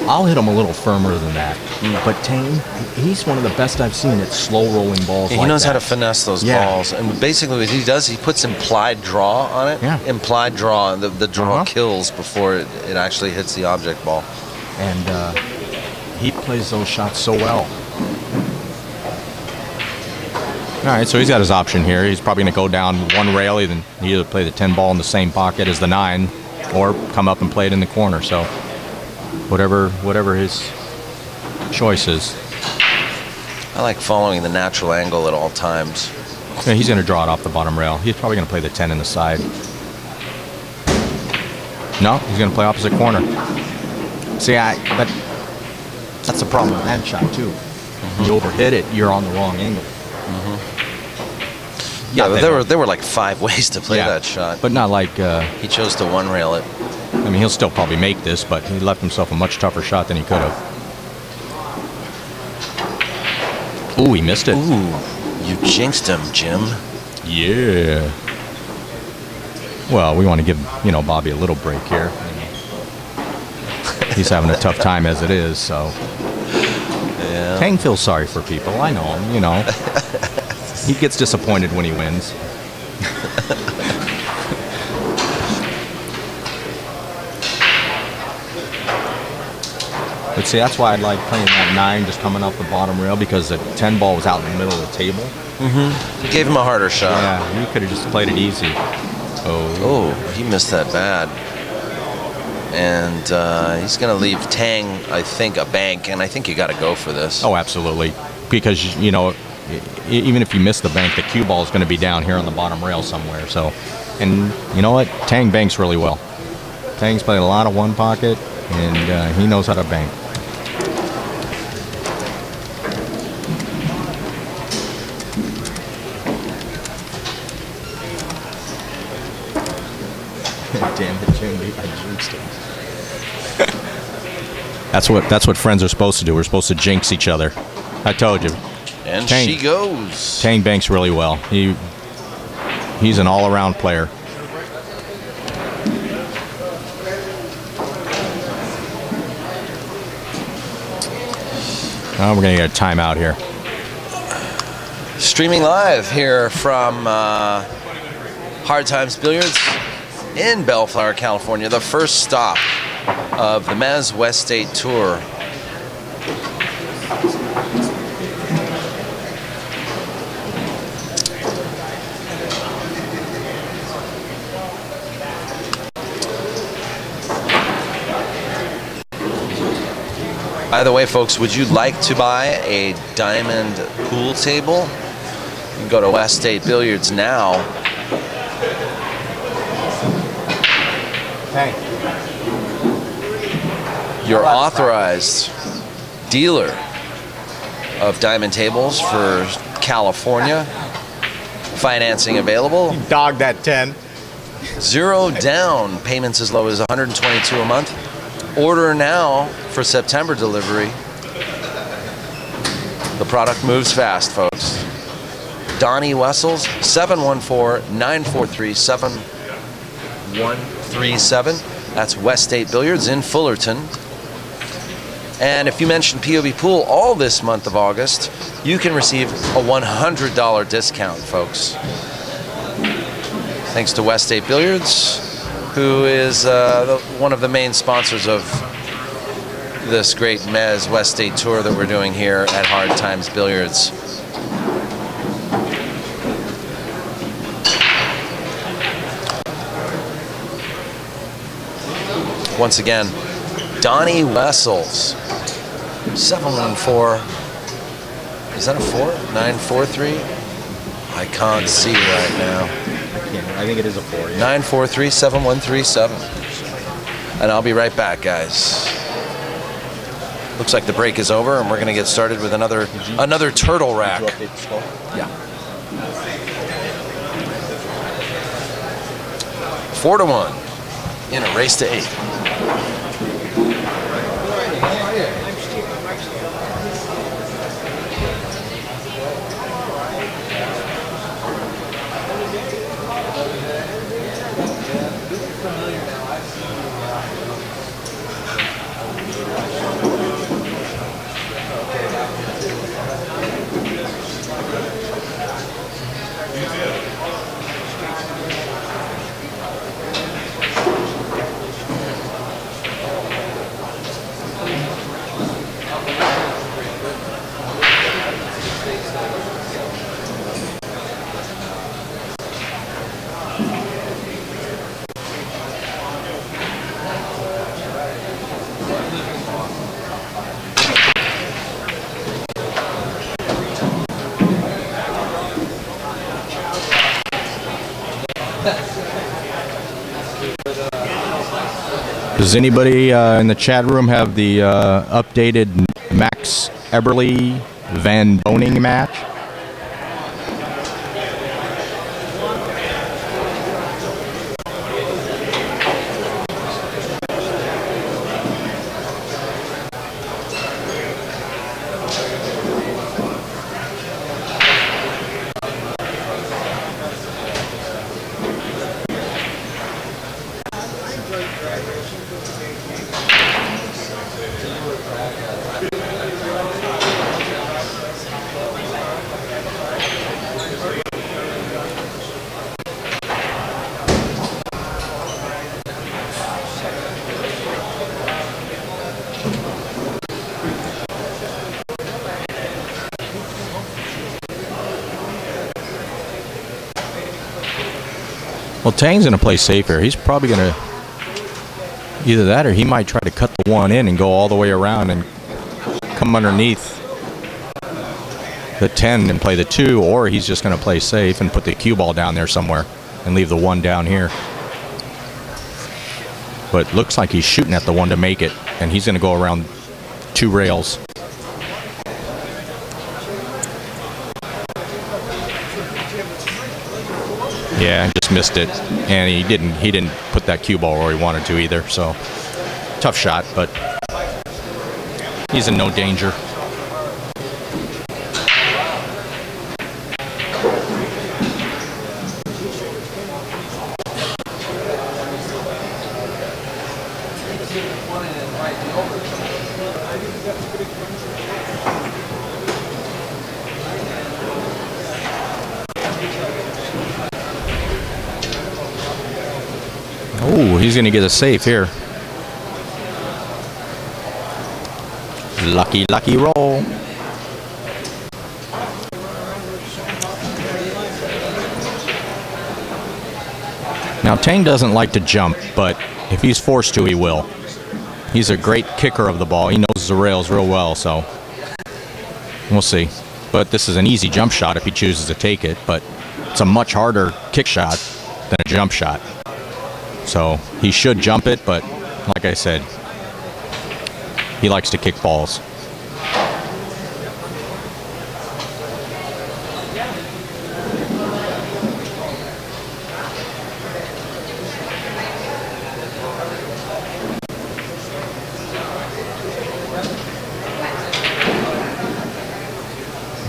I'll hit him a little firmer than that. But Tang, he's one of the best I've seen at slow rolling balls. He like knows that. how to finesse those balls, and basically what he does, he puts implied draw on it. Yeah. Implied draw, and the draw kills before it actually hits the object ball. And he plays those shots so well. All right, so he's got his option here. He's probably going to go down one rail, then he either play the 10 ball in the same pocket as the 9, or come up and play it in the corner. So whatever his choice is. I like following the natural angle at all times. Yeah, he's going to draw it off the bottom rail. He's probably going to play the 10 in the side. No, he's going to play opposite corner. See, but that's the problem with that shot too. You overhit it, you're on the wrong angle. Yeah, but there were like 5 ways to play that shot. But not like he chose to one rail it. I mean, he'll still probably make this, but he left himself a much tougher shot than he could have. Ooh, he missed it. Ooh, you jinxed him, Jim. Yeah. Well, we want to give, Bobby a little break here. He's having a tough time as it is, so. Yeah. Tang feels sorry for people. I know him, He gets disappointed when he wins. But see, that's why I like playing that 9 just coming off the bottom rail, because the 10 ball was out in the middle of the table. You gave him a harder shot. Yeah, you could have just played it easy. Oh, he missed that bad. And he's going to leave Tang, I think, a bank, and I think you got to go for this. Oh, absolutely. Because, even if you miss the bank, the cue ball is going to be down here on the bottom rail somewhere. So, and you know what? Tang banks really well. Tang's played a lot of one pocket, and he knows how to bank. Damn it, Jim! I jinxed him. That's what friends are supposed to do. We're supposed to jinx each other. I told you. And Tang, she goes. Tang banks really well. He's an all-around player. Oh, we're going to get a timeout here. Streaming live here from Hard Times Billiards in Bellflower, California. The first stop of the MZWST Tour. By the way, folks, would you like to buy a diamond pool table? You can go to West State Billiards now. Hey. Your authorized dealer of diamond tables for California. Financing available. You dogged that 10. 0 down. Payments as low as $122 a month. Order now for September delivery. The product moves fast, folks. Donnie Wessels, 714-943-7137. That's West State Billiards in Fullerton. And if you mention POVPOOL all this month of August, you can receive a $100 discount, folks. Thanks to West State Billiards, who is one of the main sponsors of this great MZWST Tour that we're doing here at Hard Times Billiards. Once again, Donnie Wessels, 714, is that a 4? 943? I can't see right now. I think it is a 4. Yeah. 943-7137. And I'll be right back, guys. Looks like the break is over, and we're going to get started with another turtle rack. Did you update the score? Yeah. 4-1 in a race to 8. Does anybody in the chat room have the updated Max Eberle Van Boning match? Well, Tang's going to play safe here. He's probably going to either that or he might try to cut the one in and go all the way around and come underneath the 10 and play the 2, or he's just going to play safe and put the cue ball down there somewhere and leave the 1 down here. But looks like he's shooting at the 1 to make it, and he's going to go around 2 rails. Yeah, just missed it, and he didn't put that cue ball where he wanted to either. So tough shot, but he's in no danger. Oh, he's going to get a safe here. Lucky, lucky roll. Now, Tang doesn't like to jump, but if he's forced to, he will. He's a great kicker of the ball. He knows the rails real well, so we'll see. But this is an easy jump shot if he chooses to take it, but it's a much harder kick shot than a jump shot. So he should jump it, but like I said, he likes to kick balls.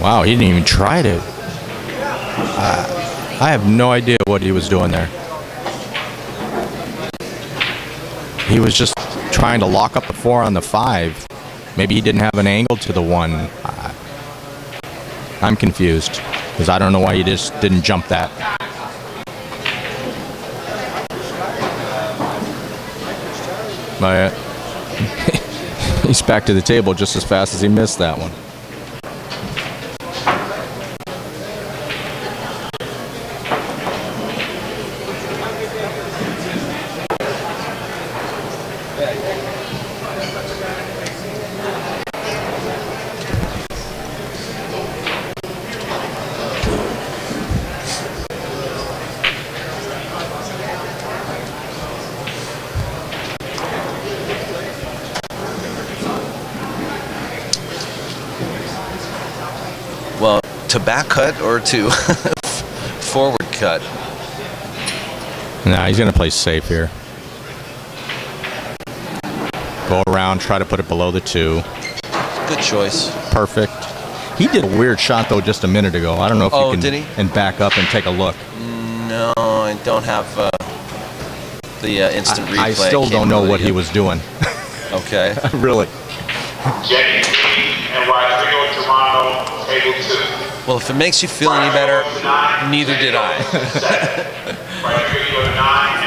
Wow, he didn't even try to. I have no idea what he was doing there. He was just trying to lock up the 4 on the 5. Maybe he didn't have an angle to the 1. I'm confused because I don't know why he just didn't jump that. But he's back to the table just as fast as he missed that one. Well, to back cut or to forward cut? Nah, he's going to play safe here. Go around, try to put it below the 2. Good choice. Perfect. He did a weird shot, though, just a minute ago. I don't know if you can... did he? And back up and take a look. No, I don't have the instant replay. I still don't know what he was doing. Okay. Really. Jenny and Rodrigo Toronto, table 2. Well, if it makes you feel any better, neither did I.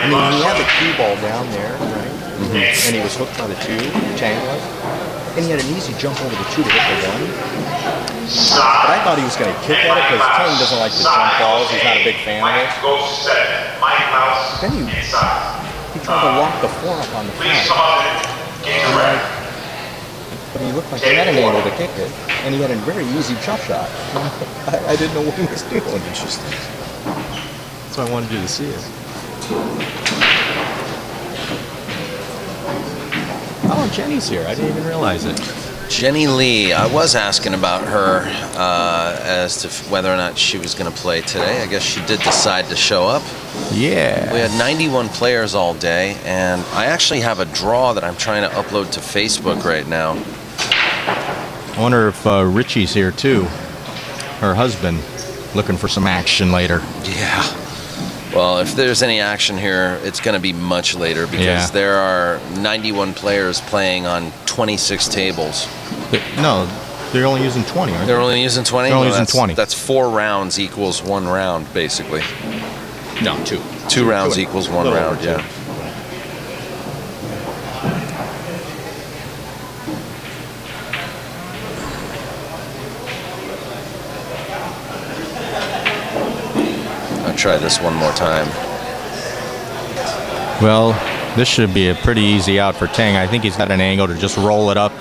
I mean, he had the cue ball down there, right? Mm-hmm. And he was hooked by the 2, Tang was. And he had an easy jump over the 2 to hit the 1. But I thought he was going to kick at it because Tang doesn't like to jump balls. He's not a big fan of it. Then he tried to lock the 4 up on the 5. But he looked like he had an angle to kick it, and he had a very easy chop shot. I didn't know what he was doing. Interesting. So I wanted you to see it. Oh, Jenny's here. I didn't even realize it. Jenny Lee, I was asking about her as to whether or not she was going to play today. I guess she did decide to show up. Yeah. We had 91 players all day, and I actually have a draw that I'm trying to upload to Facebook right now. I wonder if Richie's here too. Her husband, looking for some action later. Yeah. Well, if there's any action here, it's going to be much later because there are 91 players playing on 26 tables. No, they're only using 20, aren't they? They're only using 20? They're only using 20. That's 4 rounds equals 1 round, basically. No, 2. 2 rounds equals 1 round, yeah. I'll try this one more time. Well, this should be a pretty easy out for Tang. I think he's got an angle to just roll it up.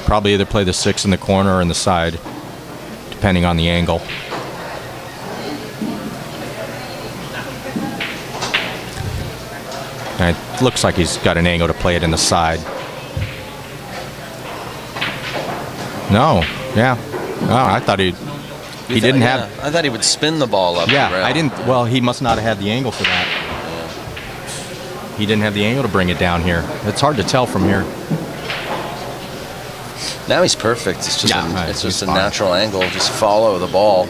Probably either play the 6 in the corner or in the side, depending on the angle. And it looks like he's got an angle to play it in the side. No, yeah. Oh, I thought he didn't have. I thought he would spin the ball up. Yeah, the rail. I didn't. Well, he must not have had the angle for that. Yeah. He didn't have the angle to bring it down here. It's hard to tell from here. Now he's perfect. It's just it's just a natural angle. Just follow the ball.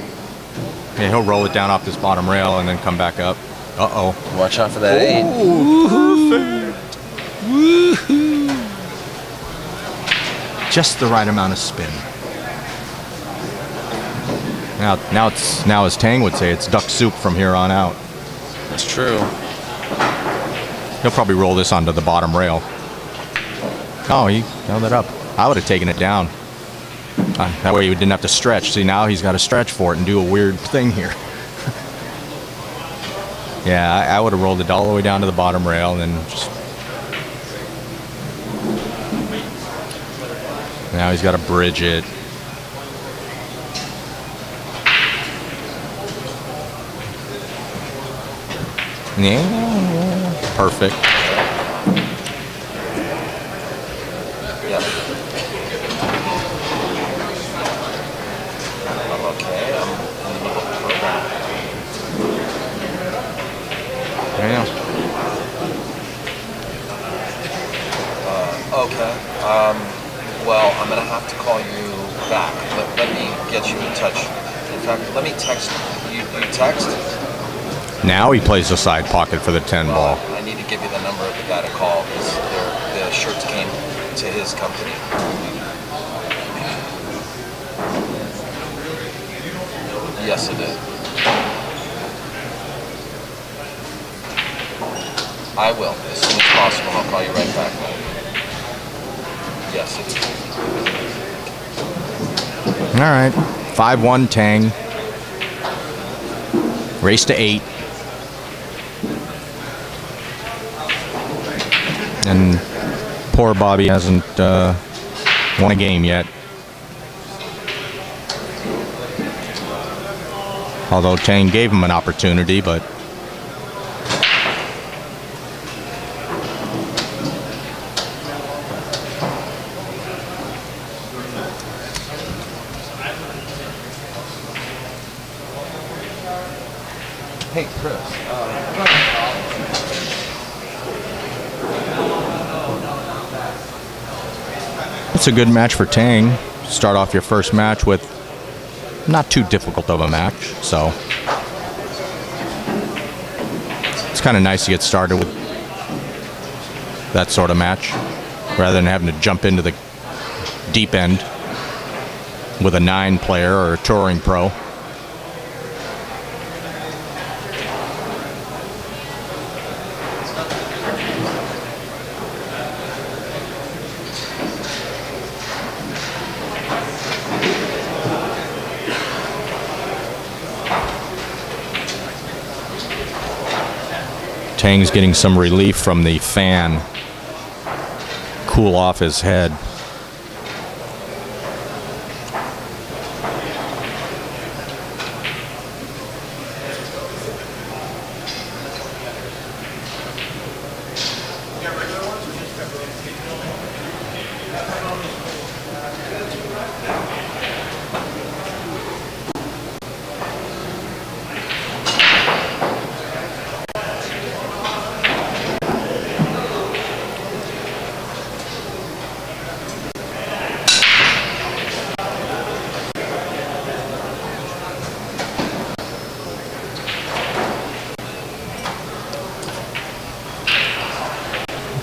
Yeah, he'll roll it down off this bottom rail and then come back up. Uh-oh. Watch out for that 8. Woohoo! Woohoo! Just the right amount of spin. Now as Tang would say, it's duck soup from here on out. That's true. He'll probably roll this onto the bottom rail. Oh, he held it up. I would have taken it down. That way he didn't have to stretch. See, now he's got to stretch for it and do a weird thing here. Yeah, I would have rolled it all the way down to the bottom rail and then just... Now he's got to bridge it. Yeah, perfect. Yeah. I'm okay. I'm in the middle of the program. Yeah. Okay. Well, I'm going to have to call you back. Let me get you in touch. In fact, let me text you. You text? Now he plays the side pocket for the 10 ball. I need to give you the number of the guy to call because the shirts came to his company. Yes, it did. I will. As soon as possible, I'll call you right back. Yes, it did. All right. 5-1 Tang. Race to 8. And poor Bobby hasn't won a game yet. Although Tang gave him an opportunity, but Hey, Chris. it's a good match for Tang. Start off your first match with not too difficult of a match, so it's kind of nice to get started with that sort of match rather than having to jump into the deep end with a 9 player or a touring pro. Tang's getting some relief from the fan. Cool off his head.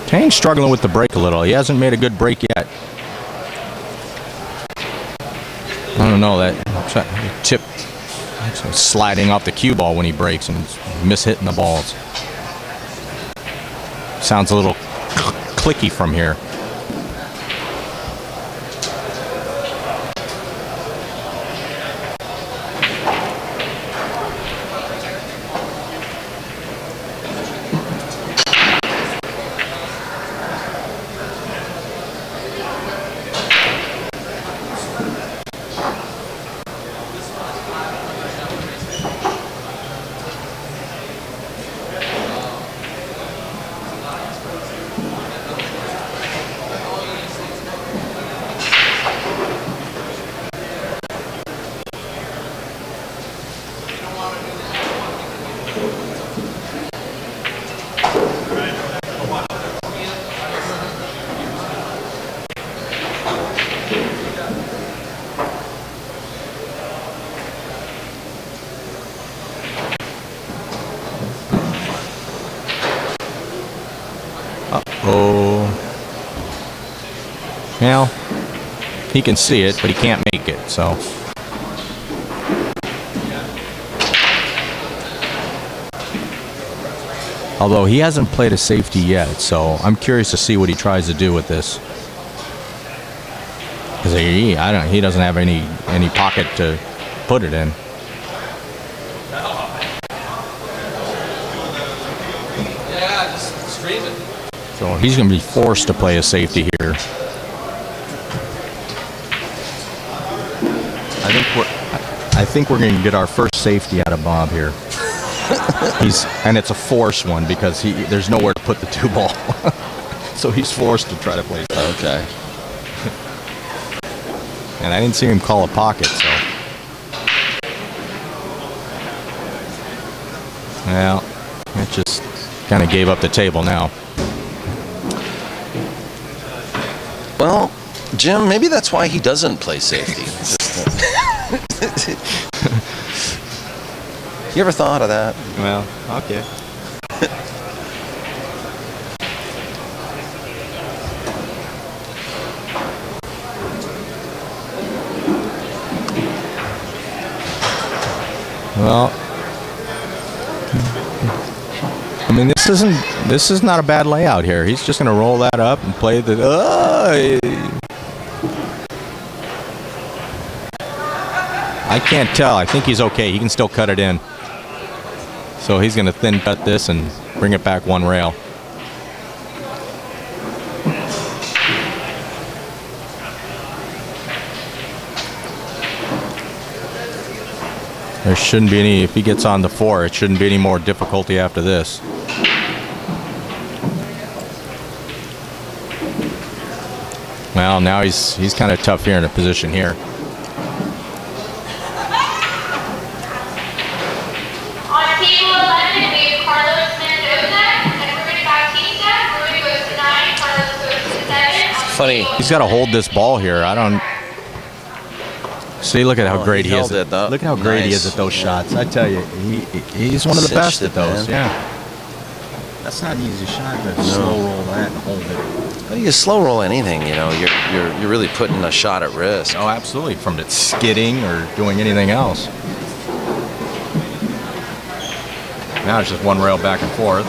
Tang's struggling with the break a little. He hasn't made a good break yet. I don't know, that tip sliding off the cue ball when he breaks and mishitting the balls. Sounds a little clicky from here. Well, he can see it, but he can't make it, so. Although he hasn't played a safety yet, so I'm curious to see what he tries to do with this. Because he doesn't have any pocket to put it in. Yeah, just stream it. So he's going to be forced to play a safety here. I think we're going to get our first safety out of Bob here. And it's a forced one because there's nowhere to put the 2-ball. So he's forced to try to play safety. Okay. And I didn't see him call a pocket, so. Well, it just kind of gave up the table now. Well, Jim, maybe that's why he doesn't play safety. You ever thought of that? Well, okay. Well, I mean, this is not a bad layout here. He's just going to roll that up and play the. I can't tell. I think he's okay. He can still cut it in. So he's going to thin cut this and bring it back one rail. There shouldn't be any, if he gets on the 4, it shouldn't be any more difficulty after this. Well, now he's kind of tough here in a position here. Funny. He's got to hold this ball here. I don't see. Look at how great he is. Look at how great he is at those shots. I tell you, he's one of the best at those. Yeah. That's not an easy shot to slow roll that and hold it. Well, you slow roll anything, you know, you're really putting a shot at risk. Oh, absolutely. From it skidding or doing anything else. Now it's just one rail back and forth.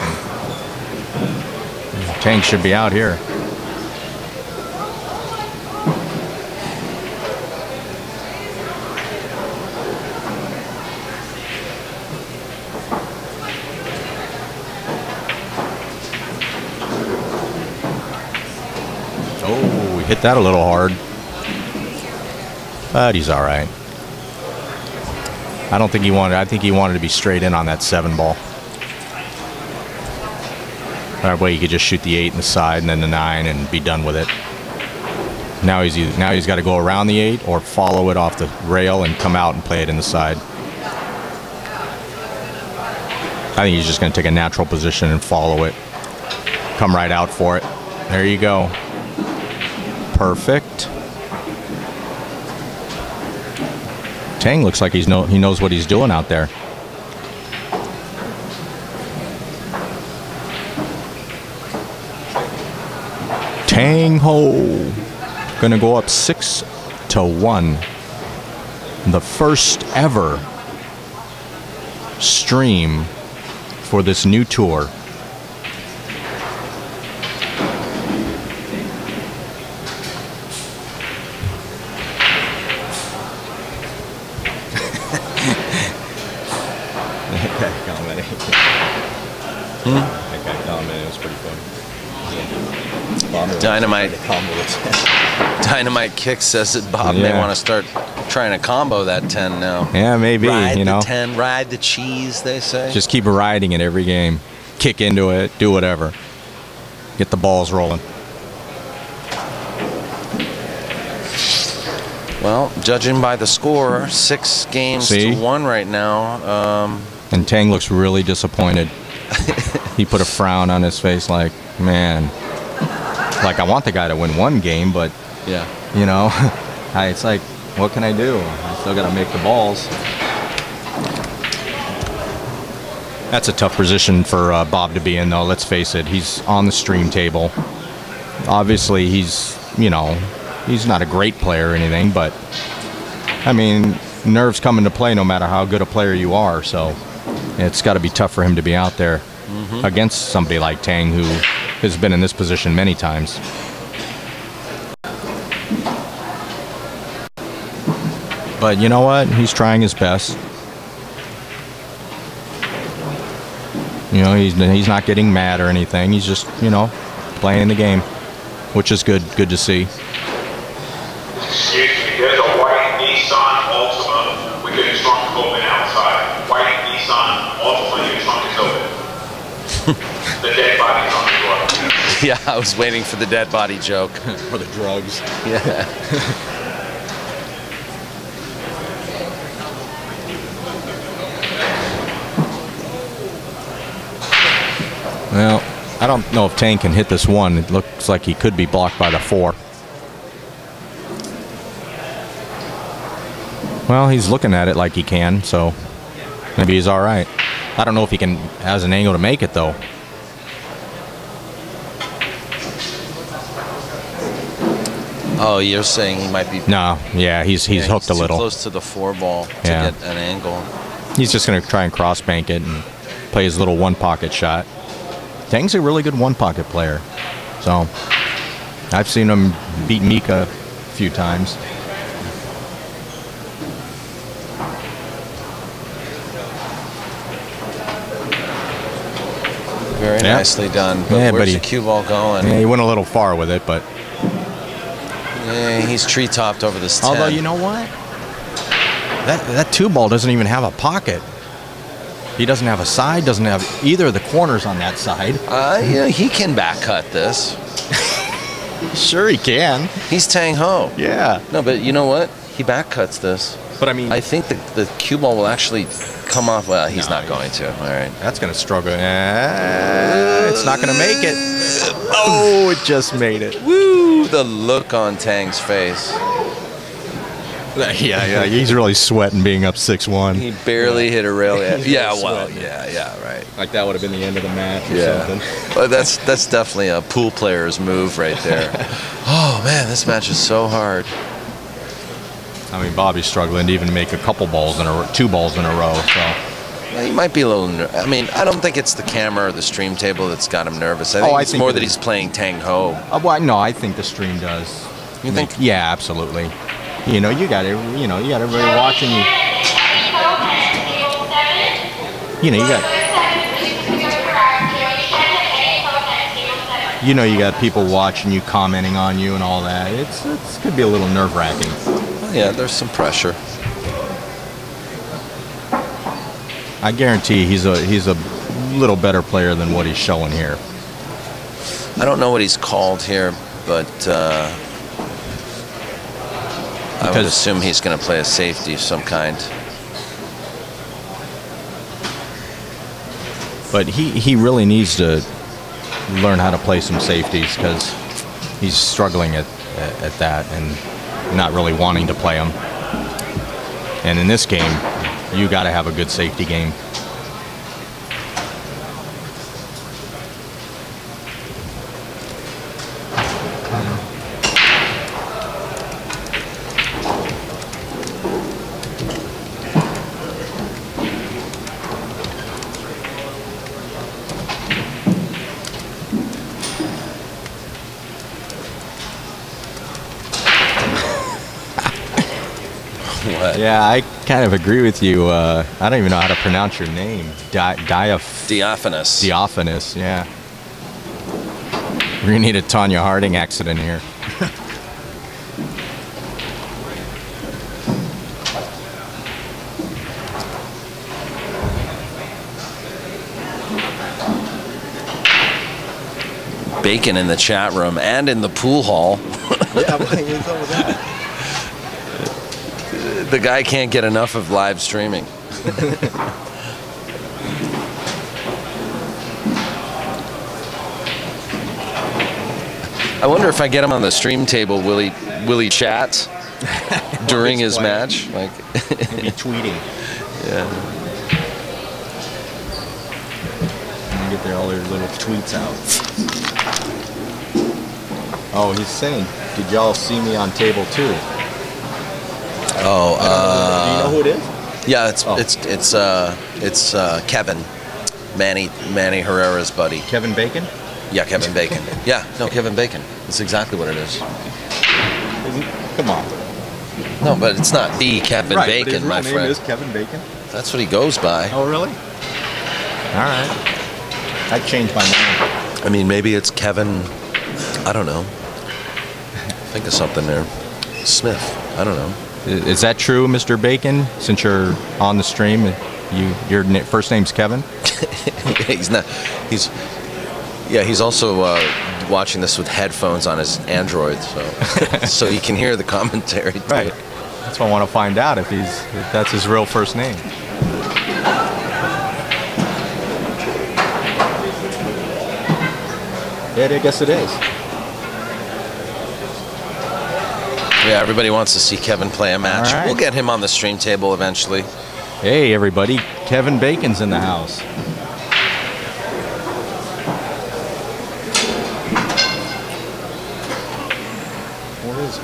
And Tang should be out here. Hit that a little hard, but he's all right. I think he wanted to be straight in on that 7-ball. That way he could just shoot the 8 in the side and then the 9 and be done with it. Now he's got to go around the 8 or follow it off the rail and come out and play it in the side. I think he's just going to take a natural position and follow it. Come right out for it. There you go. Perfect. Tang looks like he knows what he's doing out there. Tang Hoa gonna go up 6-1. The first ever stream for this new tour. That guy commented. That guy commented. It was pretty funny. Dynamite Kick says that Bob may want to start trying to combo that 10 now. Yeah, maybe. Ride you know, the 10, ride the cheese, they say. Just keep riding it every game. Kick into it, do whatever. Get the balls rolling. Well, judging by the score, 6 games to 1 right now. And Tang looks really disappointed. He put a frown on his face like, man, like I want the guy to win one game, but yeah, you know, it's like, what can I do? I still got to make the balls. That's a tough position for Bob to be in, though. Let's face it. He's on the stream table. Obviously, he's, you know, he's not a great player or anything, but I mean, nerves come into play no matter how good a player you are. So it's got to be tough for him to be out there against somebody like Tang, who has been in this position many times. But you know what? He's trying his best. You know, he's not getting mad or anything. He's just, you know, playing the game, which is good. Good to see. Excuse me, there's a white Nissan Altima with the trunk open outside. White Nissan Altima, your trunk is open. The dead body's on the door. Yeah, I was waiting for the dead body joke. For the drugs. Yeah. Well, I don't know if Tang can hit this one. It looks like he could be blocked by the 4. Well, he's looking at it like he can, so maybe he's all right. I don't know if he has an angle to make it, though. Oh, you're saying he might be... No, yeah, he's hooked a little. He's close to the 4 ball to get an angle. He's just going to try and cross bank it and play his little one-pocket shot. Tang's a really good one-pocket player. So, I've seen him beat Mika a few times. Very nicely done. But where's the cue ball going? Yeah, he went a little far with it, but... Yeah, he's tree-topped over this 10. Although, you know what? That 2 ball doesn't even have a pocket. He doesn't have a side, doesn't have either of the corners on that side. Yeah, he can back cut this. Sure he can. He's Tang Hoa. Yeah. No, but you know what? He back cuts this. But I mean... I think the cue ball will actually come off. Well, he's not going to. All right. That's going to struggle. It's not going to make it. Oh, it just made it. Woo! The look on Tang's face. Yeah, he's really sweating being up 6-1. He barely hit a rail. Yeah, well, yeah, right. Like that would have been the end of the match or something. Well, that's definitely a pool player's move right there. Oh, man, this match is so hard. I mean, Bobby's struggling to even make a couple balls in a 2 balls in a row. So well, he might be a little. I mean, I don't think it's the camera or the stream table that's got him nervous. I think it's more that he's playing Tang Hoa. Well, no, I think the stream does. You think? Yeah, absolutely. You know, you got everybody watching you. You know, you got people watching you, commenting on you, and all that. It could be a little nerve-wracking. Well, yeah, there's some pressure. I guarantee he's a little better player than what he's showing here. I don't know what he's called here, but I would assume he's going to play a safety of some kind. But he really needs to learn how to play some safeties because he's struggling at that and not really wanting to play them. And in this game, you got to have a good safety game. What? Yeah, I kind of agree with you. I don't even know how to pronounce your name. Diaphanous. Diaphanous, yeah. We're going to need a Tanya Harding accident here. Bacon in the chat room and in the pool hall. Yeah, what's up with that? The guy can't get enough of live streaming. I wonder if I get him on the stream table, will he chat during his match? Like Maybe tweeting. Yeah. And get all their little tweets out. Oh, he's saying, did y'all see me on table 2? Oh, do you know who it is? Yeah, it's Kevin, Manny Herrera's buddy. Kevin Bacon? Yeah, Kevin Bacon. Yeah, no, Kevin Bacon. That's exactly what it is. Come on. No, but it's not the Kevin Bacon, my friend. His real name is Kevin Bacon? That's what he goes by. Oh, really? All right. I changed my name. I mean, maybe it's Kevin, I don't know. Think of something there. Smith, I don't know. Is that true, Mr. Bacon? Since you're on the stream, your first name's Kevin? He's not. He's also watching this with headphones on his Android, so he can hear the commentary too. Right. That's what I want to find out if that's his real first name. Yeah, I guess it is. Yeah, everybody wants to see Kevin play a match. All right. We'll get him on the stream table eventually. Hey, everybody. Kevin Bacon's in the house. What is it?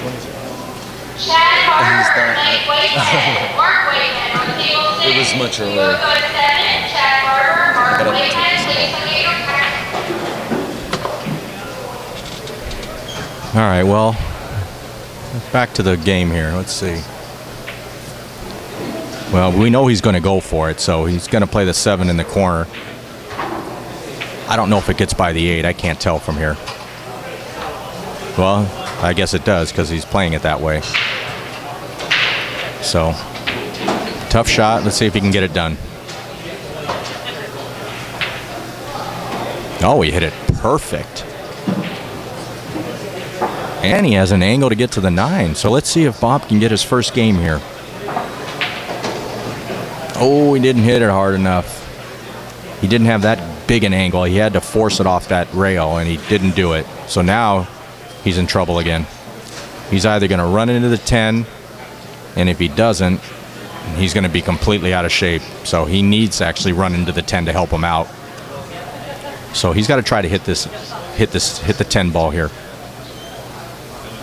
What is it? Chad Barber, He's that- Mike Wakeman, Mark Wakeman on table 6. It was much You earlier. will go to 7. Chad Barber, Mark gotta take Wakeman, this please come to your All right, well, back to the game here. Let's see. Well, we know he's going to go for it, so he's going to play the 7 in the corner. I don't know if it gets by the 8. I can't tell from here. Well, I guess it does because he's playing it that way. So, tough shot. Let's see if he can get it done. Oh, he hit it perfect. And he has an angle to get to the 9. So let's see if Bob can get his first game here. Oh, he didn't hit it hard enough. He didn't have that big an angle. He had to force it off that rail, and he didn't do it. So now he's in trouble again. He's either going to run into the 10, and if he doesn't, he's going to be completely out of shape. So he needs to actually run into the 10 to help him out. So he's got to try to hit the 10 ball here.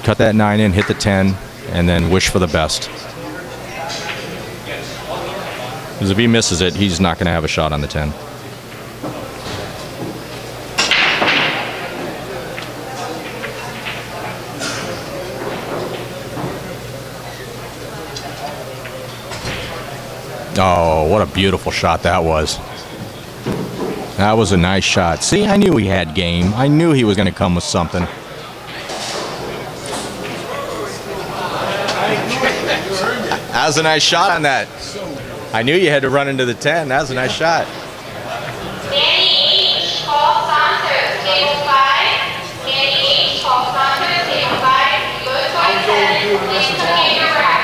Cut that 9 in, hit the 10, and then wish for the best. Because if he misses it, he's not going to have a shot on the 10. Oh, what a beautiful shot that was. That was a nice shot. See, I knew he had game. I knew he was going to come with something. That was a nice shot on that. I knew you had to run into the 10. That was a nice shot. Danny H. Paul Santos, table 5. Danny H. Paul Santos, table 5. You go to 27. Please come to your rack.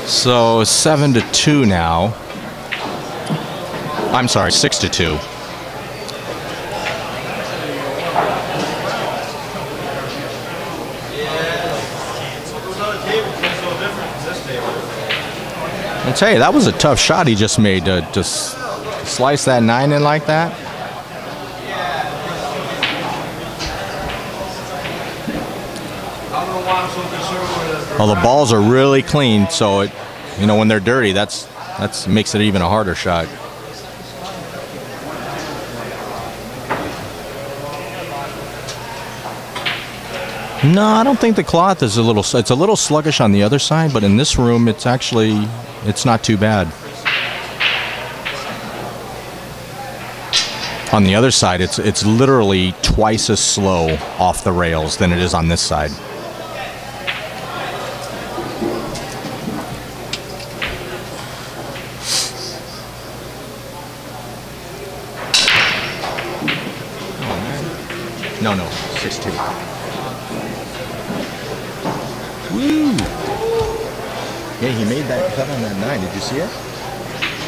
So 7-2 now. I'm sorry, 6-2. I'll tell you, that was a tough shot he just made to just slice that 9 in like that. Well, the balls are really clean, so it, you know, when they're dirty, that's makes it even a harder shot. No, I don't think the cloth is it's a little sluggish on the other side, but in this room it's not too bad. On the other side, it's literally twice as slow off the rails than it is on this side. No, 6-2. Woo! Yeah, he made that cut on that 9. Did you see it?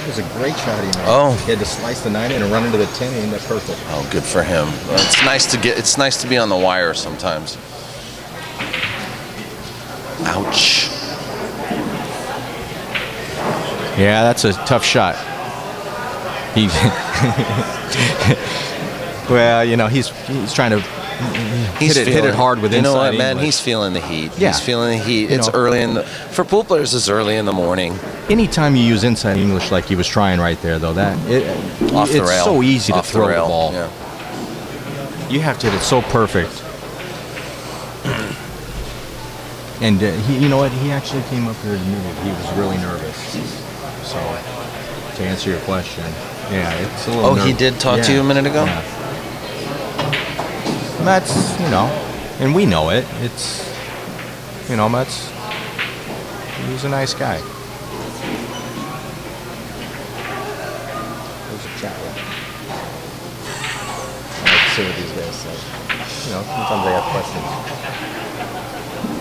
It was a great shot he made. Oh. He had to slice the 9 in and run into the 10 and end up perfect. Oh, good for him. Well, it's nice to be on the wire sometimes. Ouch. Yeah, that's a tough shot. He well, you know, he's trying to hit it hard with inside. You know what, man? English. He's feeling the heat. Yeah. He's feeling the heat. It's early in the for pool players. It's early in the morning. Anytime you use inside English like he was trying right there, though, it's so easy to throw the ball. Yeah. You have to hit it so perfect. And you know what? He actually came up here and admitted he was really nervous. So, to answer your question, yeah, it's a little. Oh, he did talk to you a minute ago? Yeah. That's, you know, and we know it. It's, you know, he's a nice guy. There's a chat room. I like to see what these guys say. You know, sometimes they have questions.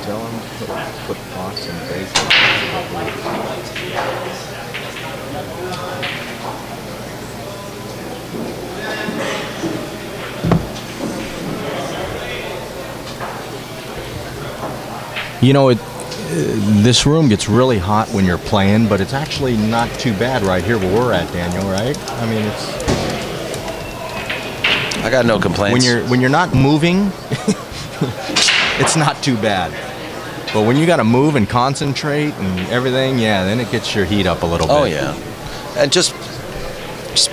Tell them to put thoughts and basics. You know, this room gets really hot when you're playing, but it's actually not too bad right here where we're at, Daniel, right? I mean, I got no complaints. When you're not moving, it's not too bad. But when you got to move and concentrate and everything, yeah, then it gets your heat up a little bit. Oh, yeah. And just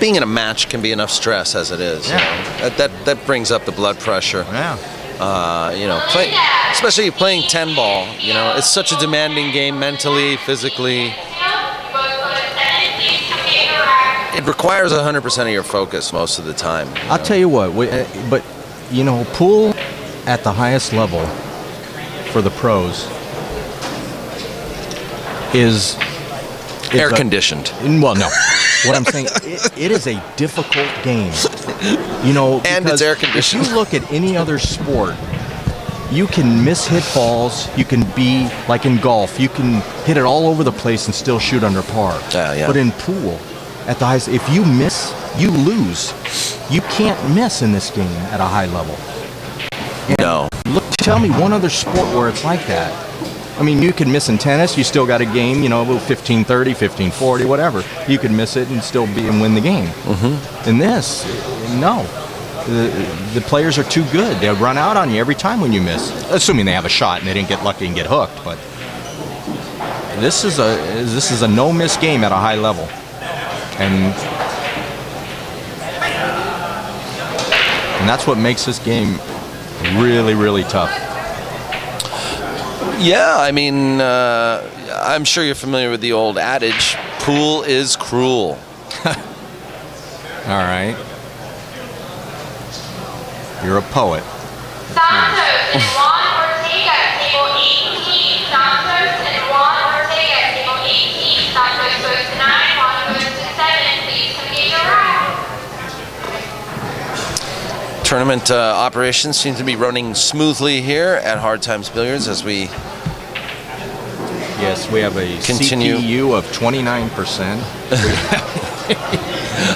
being in a match can be enough stress as it is. Yeah. You know? That brings up the blood pressure. Yeah. You know, especially playing 10 ball. You know, it's such a demanding game mentally, physically. It requires 100% of your focus most of the time. I'll tell you what, but you know, pool at the highest level for the pros is air conditioned. Well, no. What I'm saying, it is a difficult game. You know, and it's air conditioned. If you look at any other sport, you can miss-hit balls. You can be like in golf. You can hit it all over the place and still shoot under par. Yeah. But in pool, at the highest, if you miss, you lose. You can't miss in this game at a high level. And no. Look, tell me one other sport where it's like that. I mean, you can miss in tennis. You still got a game, you know, 15-30, 15-40, whatever. You can miss it and still win the game. Mm-hmm. In this, no. The players are too good. They'll run out on you every time when you miss, assuming they have a shot and they didn't get lucky and get hooked. But this is a no-miss game at a high level, and that's what makes this game really, really tough. Yeah, I mean, I'm sure you're familiar with the old adage, pool is cruel. All right. You're a poet. Santos and Juan Ortega, table 18. Santos and Juan Ortega, table 18. Santos goes to 9, Juan goes to 7. Please come get your ride. Tournament operations seem to be running smoothly here at Hard Times Billiards as we Yes, we have a continue. CPU of 29%.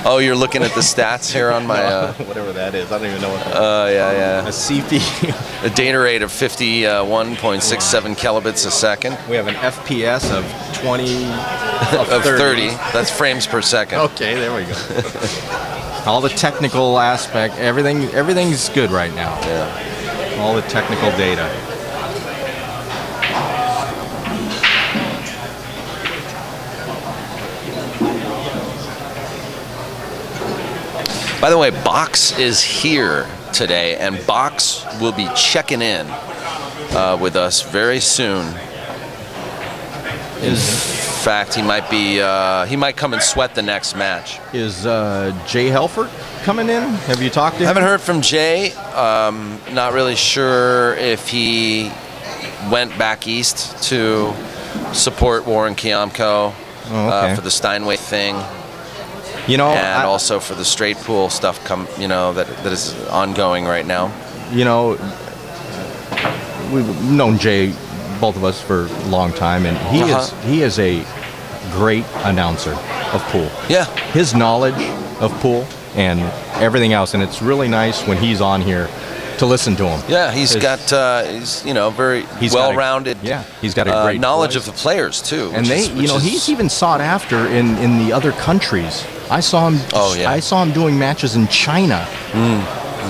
Oh, you're looking at the stats here on my... whatever that is. I don't even know what that is. Yeah. A CP. A data rate of 51.67 kilobits a second. We have an FPS of 20... of 30. That's frames per second. Okay, there we go. All the technical aspect, everything's good right now. Yeah. All the technical data. By the way, Box is here today, and Box will be checking in with us very soon. In fact, he might come and sweat the next match. Is Jay Helfert coming in? Have you talked to him? Haven't heard from Jay. Not really sure if he went back east to support Warren Kiamko for the Steinway thing. You know, and also for the straight pool stuff, that is ongoing right now. You know, we've known Jay, both of us, for a long time, and he is a great announcer of pool. Yeah, his knowledge of pool and everything else, and it's really nice when he's on here to listen to him. Yeah, he's very well-rounded. He's got a great knowledge voice of the players too. And he's even sought after in the other countries. I saw him. I saw him doing matches in China.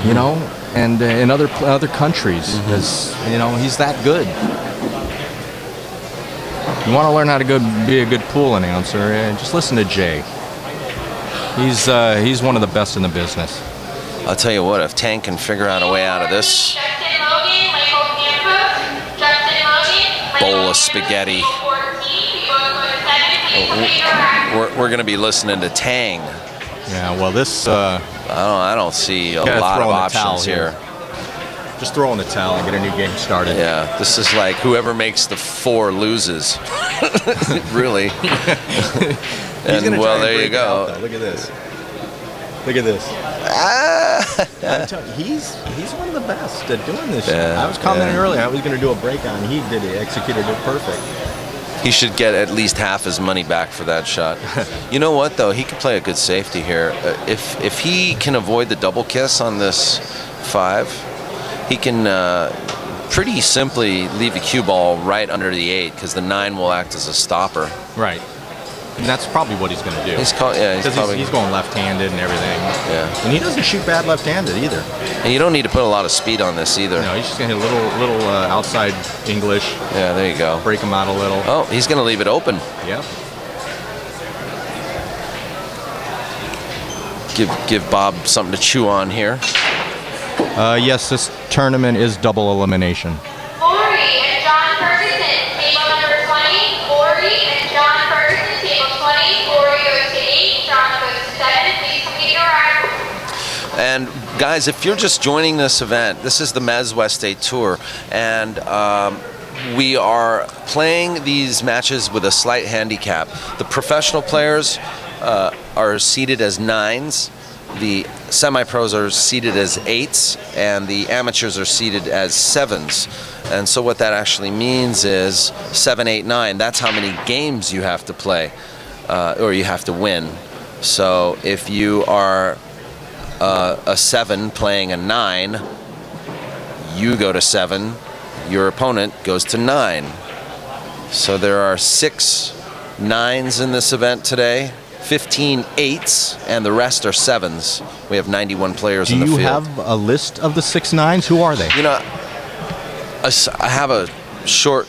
You know, and in other countries. You know, he's that good. You want to learn how to be a good pool announcer? Just listen to Jay. He's one of the best in the business. I'll tell you what, if Tang can figure out a way out of this bowl of spaghetti, we're going to be listening to Tang. Yeah, well, this... I don't see a lot of options here. Just throw in the towel and get a new game started. Yeah, this is like whoever makes the 4 loses. Really. And well, there you go. Look at this. Look at this. I'm telling you, he's one of the best at doing this. I was commenting earlier. I was going to do a break on. He did it. Executed it perfect. He should get at least half his money back for that shot. You know what, though? He can play a good safety here. If he can avoid the double kiss on this 5, he can pretty simply leave the cue ball right under the 8 because the 9 will act as a stopper. Right. And that's probably what he's going to do. He's going left-handed and everything. Yeah. And he doesn't shoot bad left-handed either. And you don't need to put a lot of speed on this either. No, he's just going to hit a little outside English. Yeah, there you go. Break him out a little. Oh, he's going to leave it open. Yep. Give Bob something to chew on here. Yes, this tournament is double elimination. And guys, if you're just joining this event, this is the MZWST Tour, and we are playing these matches with a slight handicap. The professional players are seated as 9s, the semi-pros are seated as 8s, and the amateurs are seated as 7s. And so what that actually means is 7, 8, 9. That's how many games you have to play, or you have to win. So if you are a 7 playing a 9, you go to 7, your opponent goes to 9. So there are 6 9s in this event today, 15 8s, and the rest are 7s. We have 91 players in the field. Do you have a list of the 6 9s? Who are they? You know, I have a short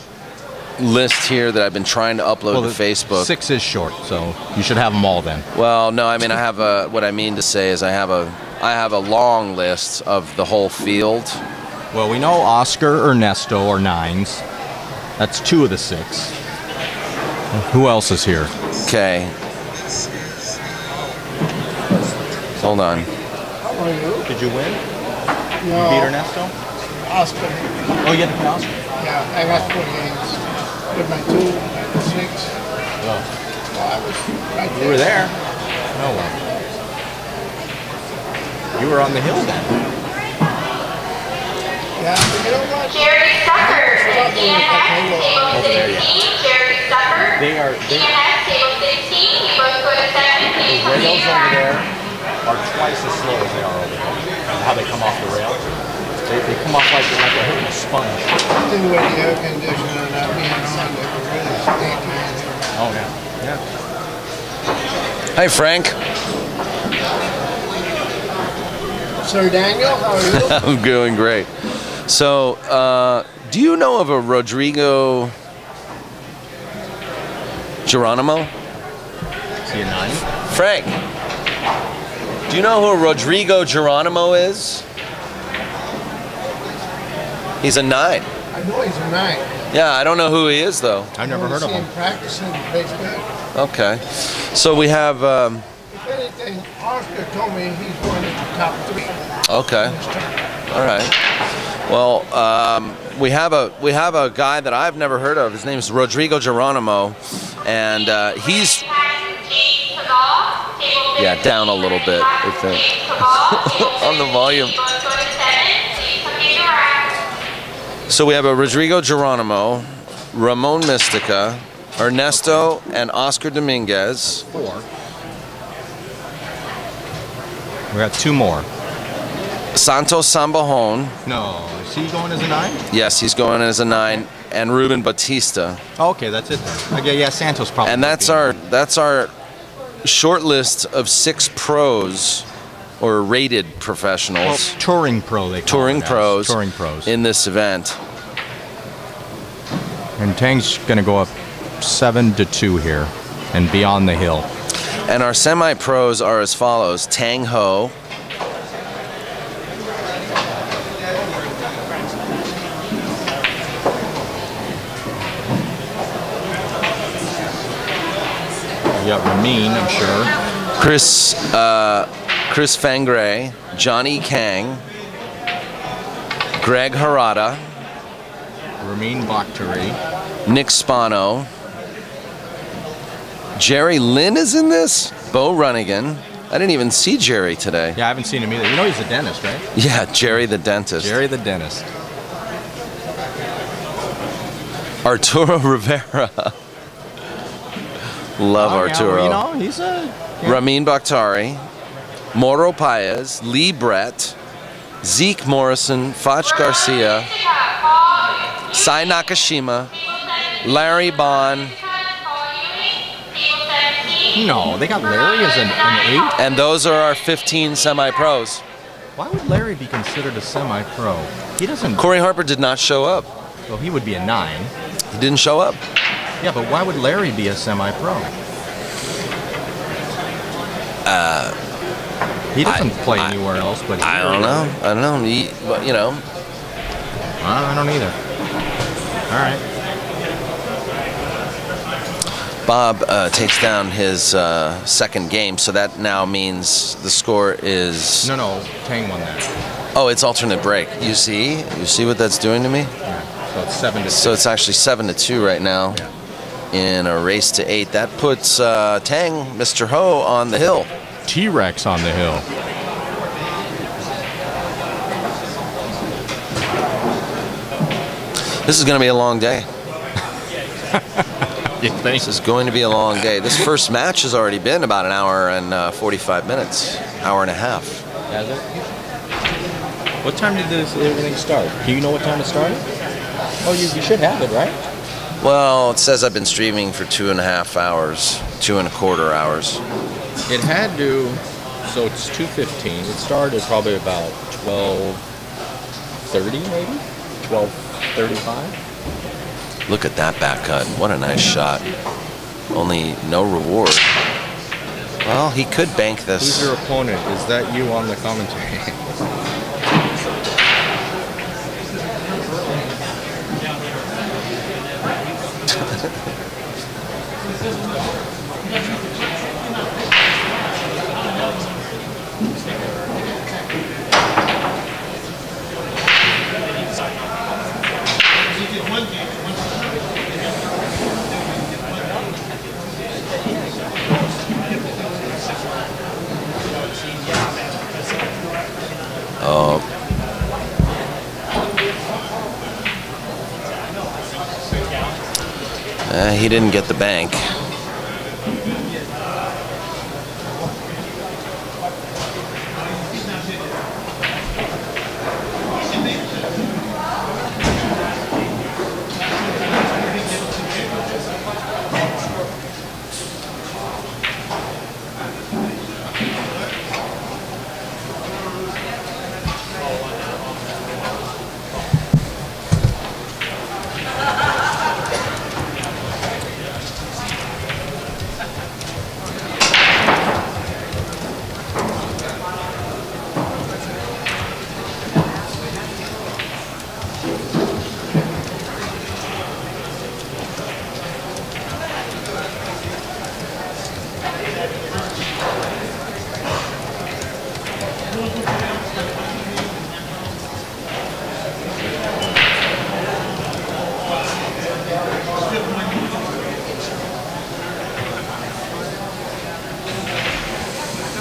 list here that I've been trying to upload to Facebook. 6 is short, so you should have them all then. Well, no, I mean I have a. What I mean to say is I have a long list of the whole field. Well, we know Oscar Ernesto are 9s. That's 2 of the 6. Who else is here? Okay. Hold on. Did you win? No. You beat Ernesto? Oscar. Oh, you had to play Oscar? Yeah, I got 4 games. With my 2, my 6. Oh. Well, I was right there. You were there? No one. You were on the hill then. Yeah, you know what? Jerry Sucker, DNS, table 16, Jerry Sucker, They are. DNS, table 16, you both go to 7, please rails over there are twice as slow as they are over there. How they come off the rail. They come off like they're hitting a sponge. I think with the air conditioner not being on, it would really stink, man. Oh, yeah. Hi, Frank. Sir Daniel, how are you? I'm doing great. So, do you know of a Rodrigo Geronimo? Is he a 9? Frank, do you know who Rodrigo Geronimo is? He's a 9. I know he's a 9. Yeah, I don't know who he is, though. I've never heard of him. Practicing baseball. Okay. So we have... If anything, Oscar told me he's one of the top 3. Okay. All right. Well, we have a guy that I've never heard of. His name is Rodrigo Geronimo, and he's down a little bit, I think, on the volume. So we have a Rodrigo Geronimo, Ramon Mystica, Ernesto, and Oscar Dominguez. 4. We got 2 more. Santos Sambajon. No, is he going as a 9? Yes, he's going as a 9, and Ruben Batista. Oh, okay, that's it then. Okay, yeah, Santos probably. And that's our short list of 6 pros or rated professionals. Well, touring pro, they call Touring it pros. Touring pros. In this event. And Tang's going to go up 7-2 here and beyond the hill. And our semi-pros are as follows: Tang Hoa, You got Ramin, I'm sure. Chris Fangray, Johnny Kang, Greg Harada, Ramin Bakhtari. Nick Spano, Jerry Lynn is in this, Bo Runnigan. I didn't even see Jerry today. Yeah, I haven't seen him either. You know he's a dentist, right? Yeah, Jerry the dentist. Jerry the dentist. Arturo Rivera. Love Arturo. Yeah, well, you know, he's a... Yeah. Ramin Bakhtari, Moro Paez, Lee Brett, Zeke Morrison, Foch Garcia, Sai Nakashima, Larry Bond. No, they got Larry as an 8? And those are our 15 semi-pros. Why would Larry be considered a semi-pro? He doesn't... Corey Harper did not show up. Well, he would be a 9. He didn't show up. Yeah, but why would Larry be a semi-pro? He doesn't play anywhere else, but... I don't know. I don't know. But, you know. I don't either. All right. Bob takes down his second game, so that now means the score is... No, Tang won that. Oh, it's alternate break. You see what that's doing to me? Yeah. So it's 7-2. So it's actually 7-2 right now, in a race to 8. That puts Tang, Mr. Ho, on the hill. T-Rex on the hill. This is going to be a long day. You think? This is going to be a long day. This first match has already been about an hour and 45 minutes, hour and a half. Has it? What time did everything start? Do you know what time it started? Oh, you should have it, right? Well, it says I've been streaming for 2.5 hours, 2.25 hours. It had to, so it's 2:15. It started probably about 12:30 maybe? 12:35? Look at that back cut. What a nice shot. Only no reward. Well, he could bank this. Who's your opponent? Is that you on the commentary? Oh. He didn't get the bank.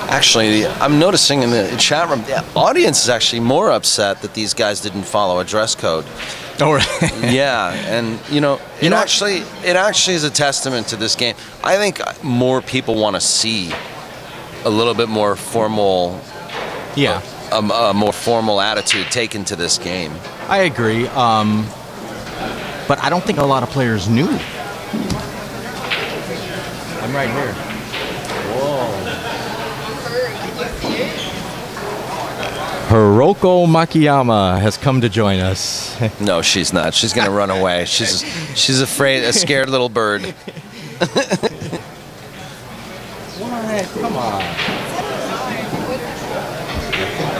Actually, I'm noticing in the chat room, the audience is actually more upset that these guys didn't follow a dress code. Oh, right. Yeah, and it actually is a testament to this game. I think more people want to see a little bit more formal, a more formal attitude taken to this game. I agree, but I don't think a lot of players knew. I'm right here. Hiroko Makiyama has come to join us. No, she's not. She's going to run away. She's afraid, a scared little bird. What? Come on.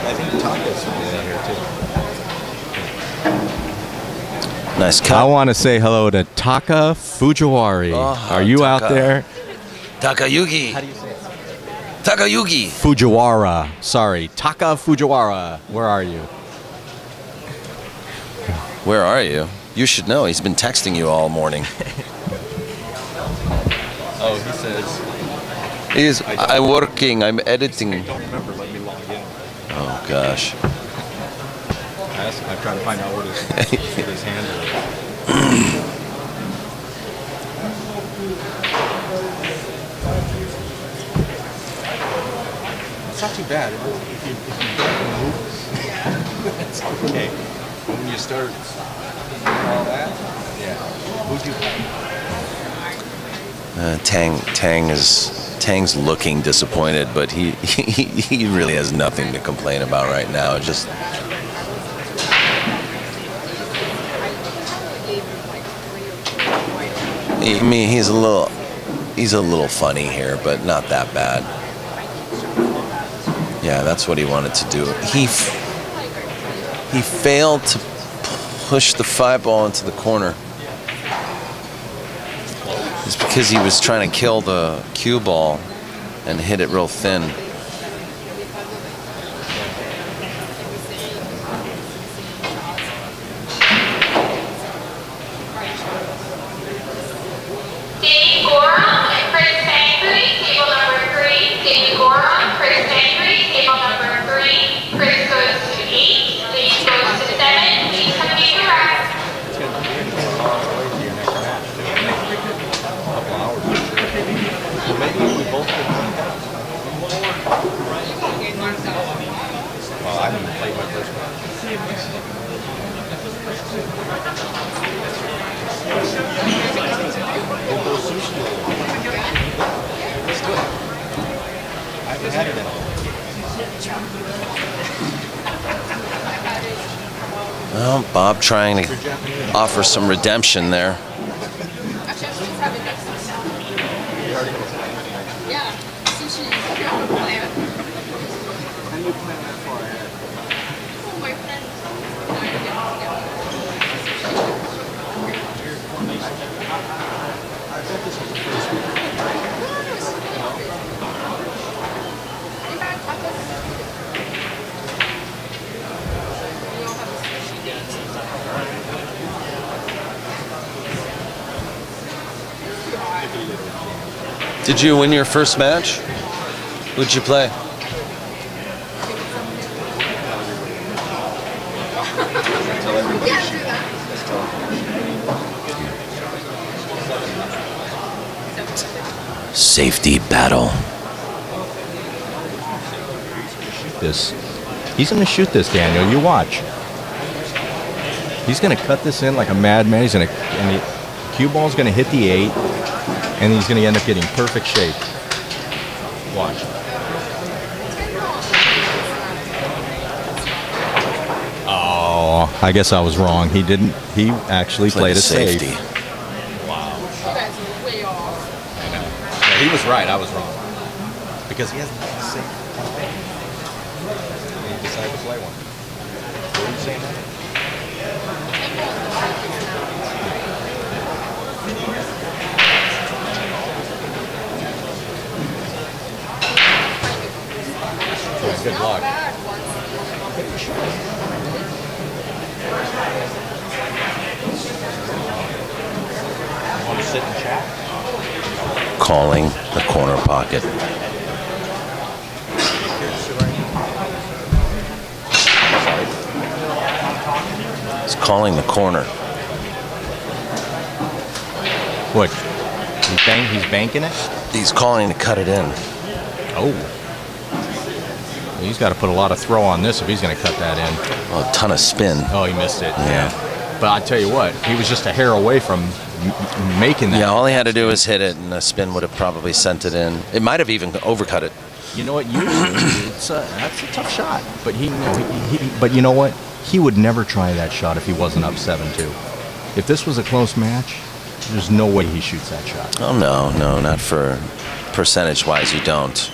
I think Taka's in here too. Nice cut. I want to say hello to Taka Fujiwara. Are you Taka. out there? Takayuki. How do you say it? Takayuki. Fujiwara. Sorry. Taka Fujiwara. Where are you? Where are you? You should know. He's been texting you all morning. Oh, he says. I'm working. I'm editing. I don't remember. Let me log in. Oh, gosh. I'm trying to find out what his handle is. It's not too bad. If you move, it's okay. But when you start all that, yeah. Who'd you play? Tang's looking disappointed, but he really has nothing to complain about right now. Just I mean, he's a little funny here, but not that bad. Yeah, that's what he wanted to do. He failed to push the 5-ball into the corner. It's because he was trying to kill the cue ball and hit it real thin. Dave Gorham and Chris Bangry, table number 3. Dave Gorham, Chris Bangry, table number 3. Chris goes to 8. Dave goes to 7. Please come to the rack. Well, I haven't played my first match. We'll go sushi. Let's do it. I haven't had it in a Well, Bob trying to offer some redemption there. Yeah, sushi. How do you plan that far ahead? Well, my friends and I are I bet this was the first one. In fact, we all have a sushi date. Did you win your first match? Who'd you play? Safety battle. He's going to shoot this, Daniel. You watch. He's going to cut this in like a madman. He's going to, and the cue ball's going to hit the 8, and he's going to end up getting perfect shape. Watch. Oh, I guess I was wrong. He didn't. He actually played a safety. Wow. You guys are way off. I know. Yeah, he was right. I was wrong. Because he hasn't played a safety. He decided to play one. What were you saying now? Good luck. match. Want to sit and chat? Calling the corner pocket. He's calling the corner. What? He's banking it? He's calling to cut it in. Oh. He's got to put a lot of throw on this if he's going to cut that in. Oh, a ton of spin. Oh, he missed it. Yeah. But I tell you what, he was just a hair away from making that. Yeah, all he had to do was hit it, and a spin would have probably sent it in. It might have even overcut it. You know what? Usually, that's a tough shot. But but you know what? He would never try that shot if he wasn't up 7-2. If this was a close match, there's no way he shoots that shot. Oh no, not for percentage-wise. You don't.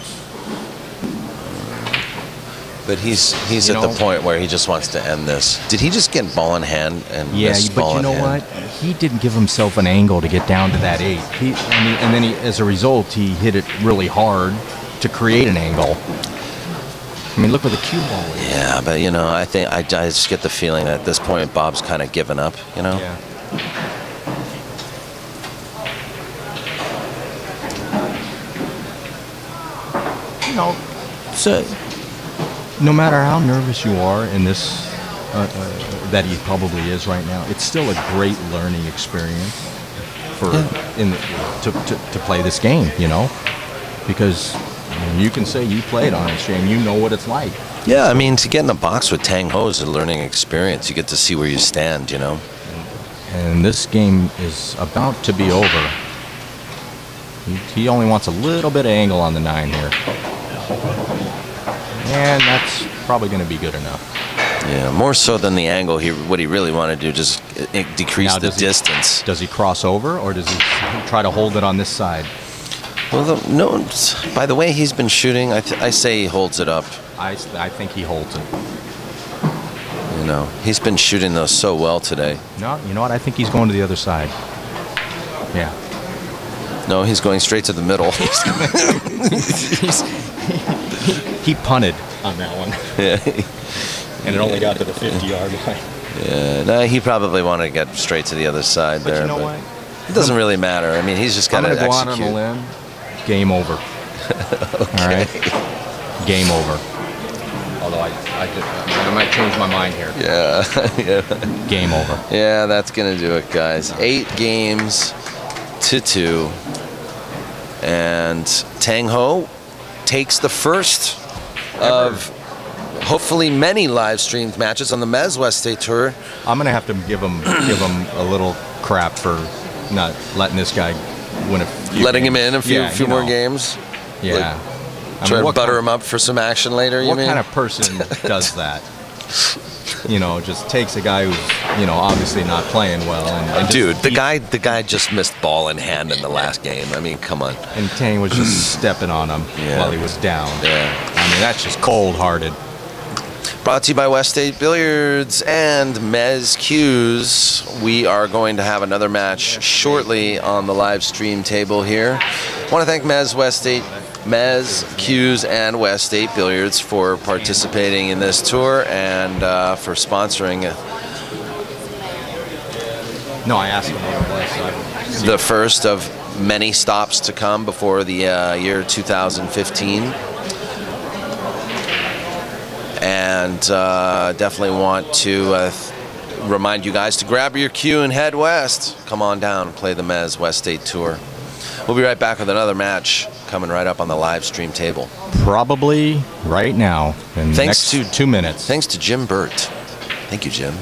But he's at the point where he just wants to end this. Did he just get ball in hand and miss ball in hand? Yeah, but you know what? He didn't give himself an angle to get down to that 8. And then as a result, he hit it really hard to create an angle. I mean, look where the cue ball is. Yeah, but you know, I think I just get the feeling that at this point Bob's kind of given up. You know. Yeah. You know, so no matter how nervous you are in this, that he probably is right now, it's still a great learning experience for to play this game. You know, because you can say you played on it, Shane. You know what it's like. Yeah, I mean, to get in the box with Tang Hoa is a learning experience. You get to see where you stand. You know. And this game is about to be over. He only wants a little bit of angle on the 9 here. And that's probably going to be good enough. Yeah, more so than the angle. What he really wanted to do just decrease the distance. Does he cross over, or does he try to hold it on this side? Well, no. By the way he's been shooting, I say he holds it up. I think he holds it. You know, he's been shooting those so well today. No, you know what? I think he's going to the other side. Yeah. No, he's going straight to the middle. He punted on that one. Yeah. And it only got to the 50-yard line. Yeah, no, he probably wanted to get straight to the other side there. You know what? It doesn't really matter. I mean, he's just got to execute. I'm going to go out on a limb. Game over. Okay. All right? Game over. Although I might change my mind here. Yeah. Yeah. Game over. Yeah, that's going to do it, guys. 8 games to 2. And Tang Hoa takes the first of hopefully many live streamed matches on the MZWST Tour. I'm going to have to give him a little crap for not letting this guy win a few Letting games. him in a few more games. Yeah. Try to butter him up for some action later, you mean? What kind of person does that? You know, just takes a guy who's, you know, obviously not playing well. And dude, the guy just missed ball in hand in the last game. I mean, come on. And Tang was just stepping on him while he was down. Yeah. I mean, that's just cold-hearted. Brought to you by West State Billiards and MZQs. We are going to have another match shortly on the live stream table here. I want to thank MZQs and West State Billiards for participating in this tour and for sponsoring No, I asked him what it was. the first of many stops to come before the year 2015. And definitely want to remind you guys to grab your cue and head west. Come on down and play the MZWST Tour. We'll be right back with another match coming right up on the live stream table. Probably right now in the next 2 minutes. Thanks to Jim Burt. Thank you, Jim.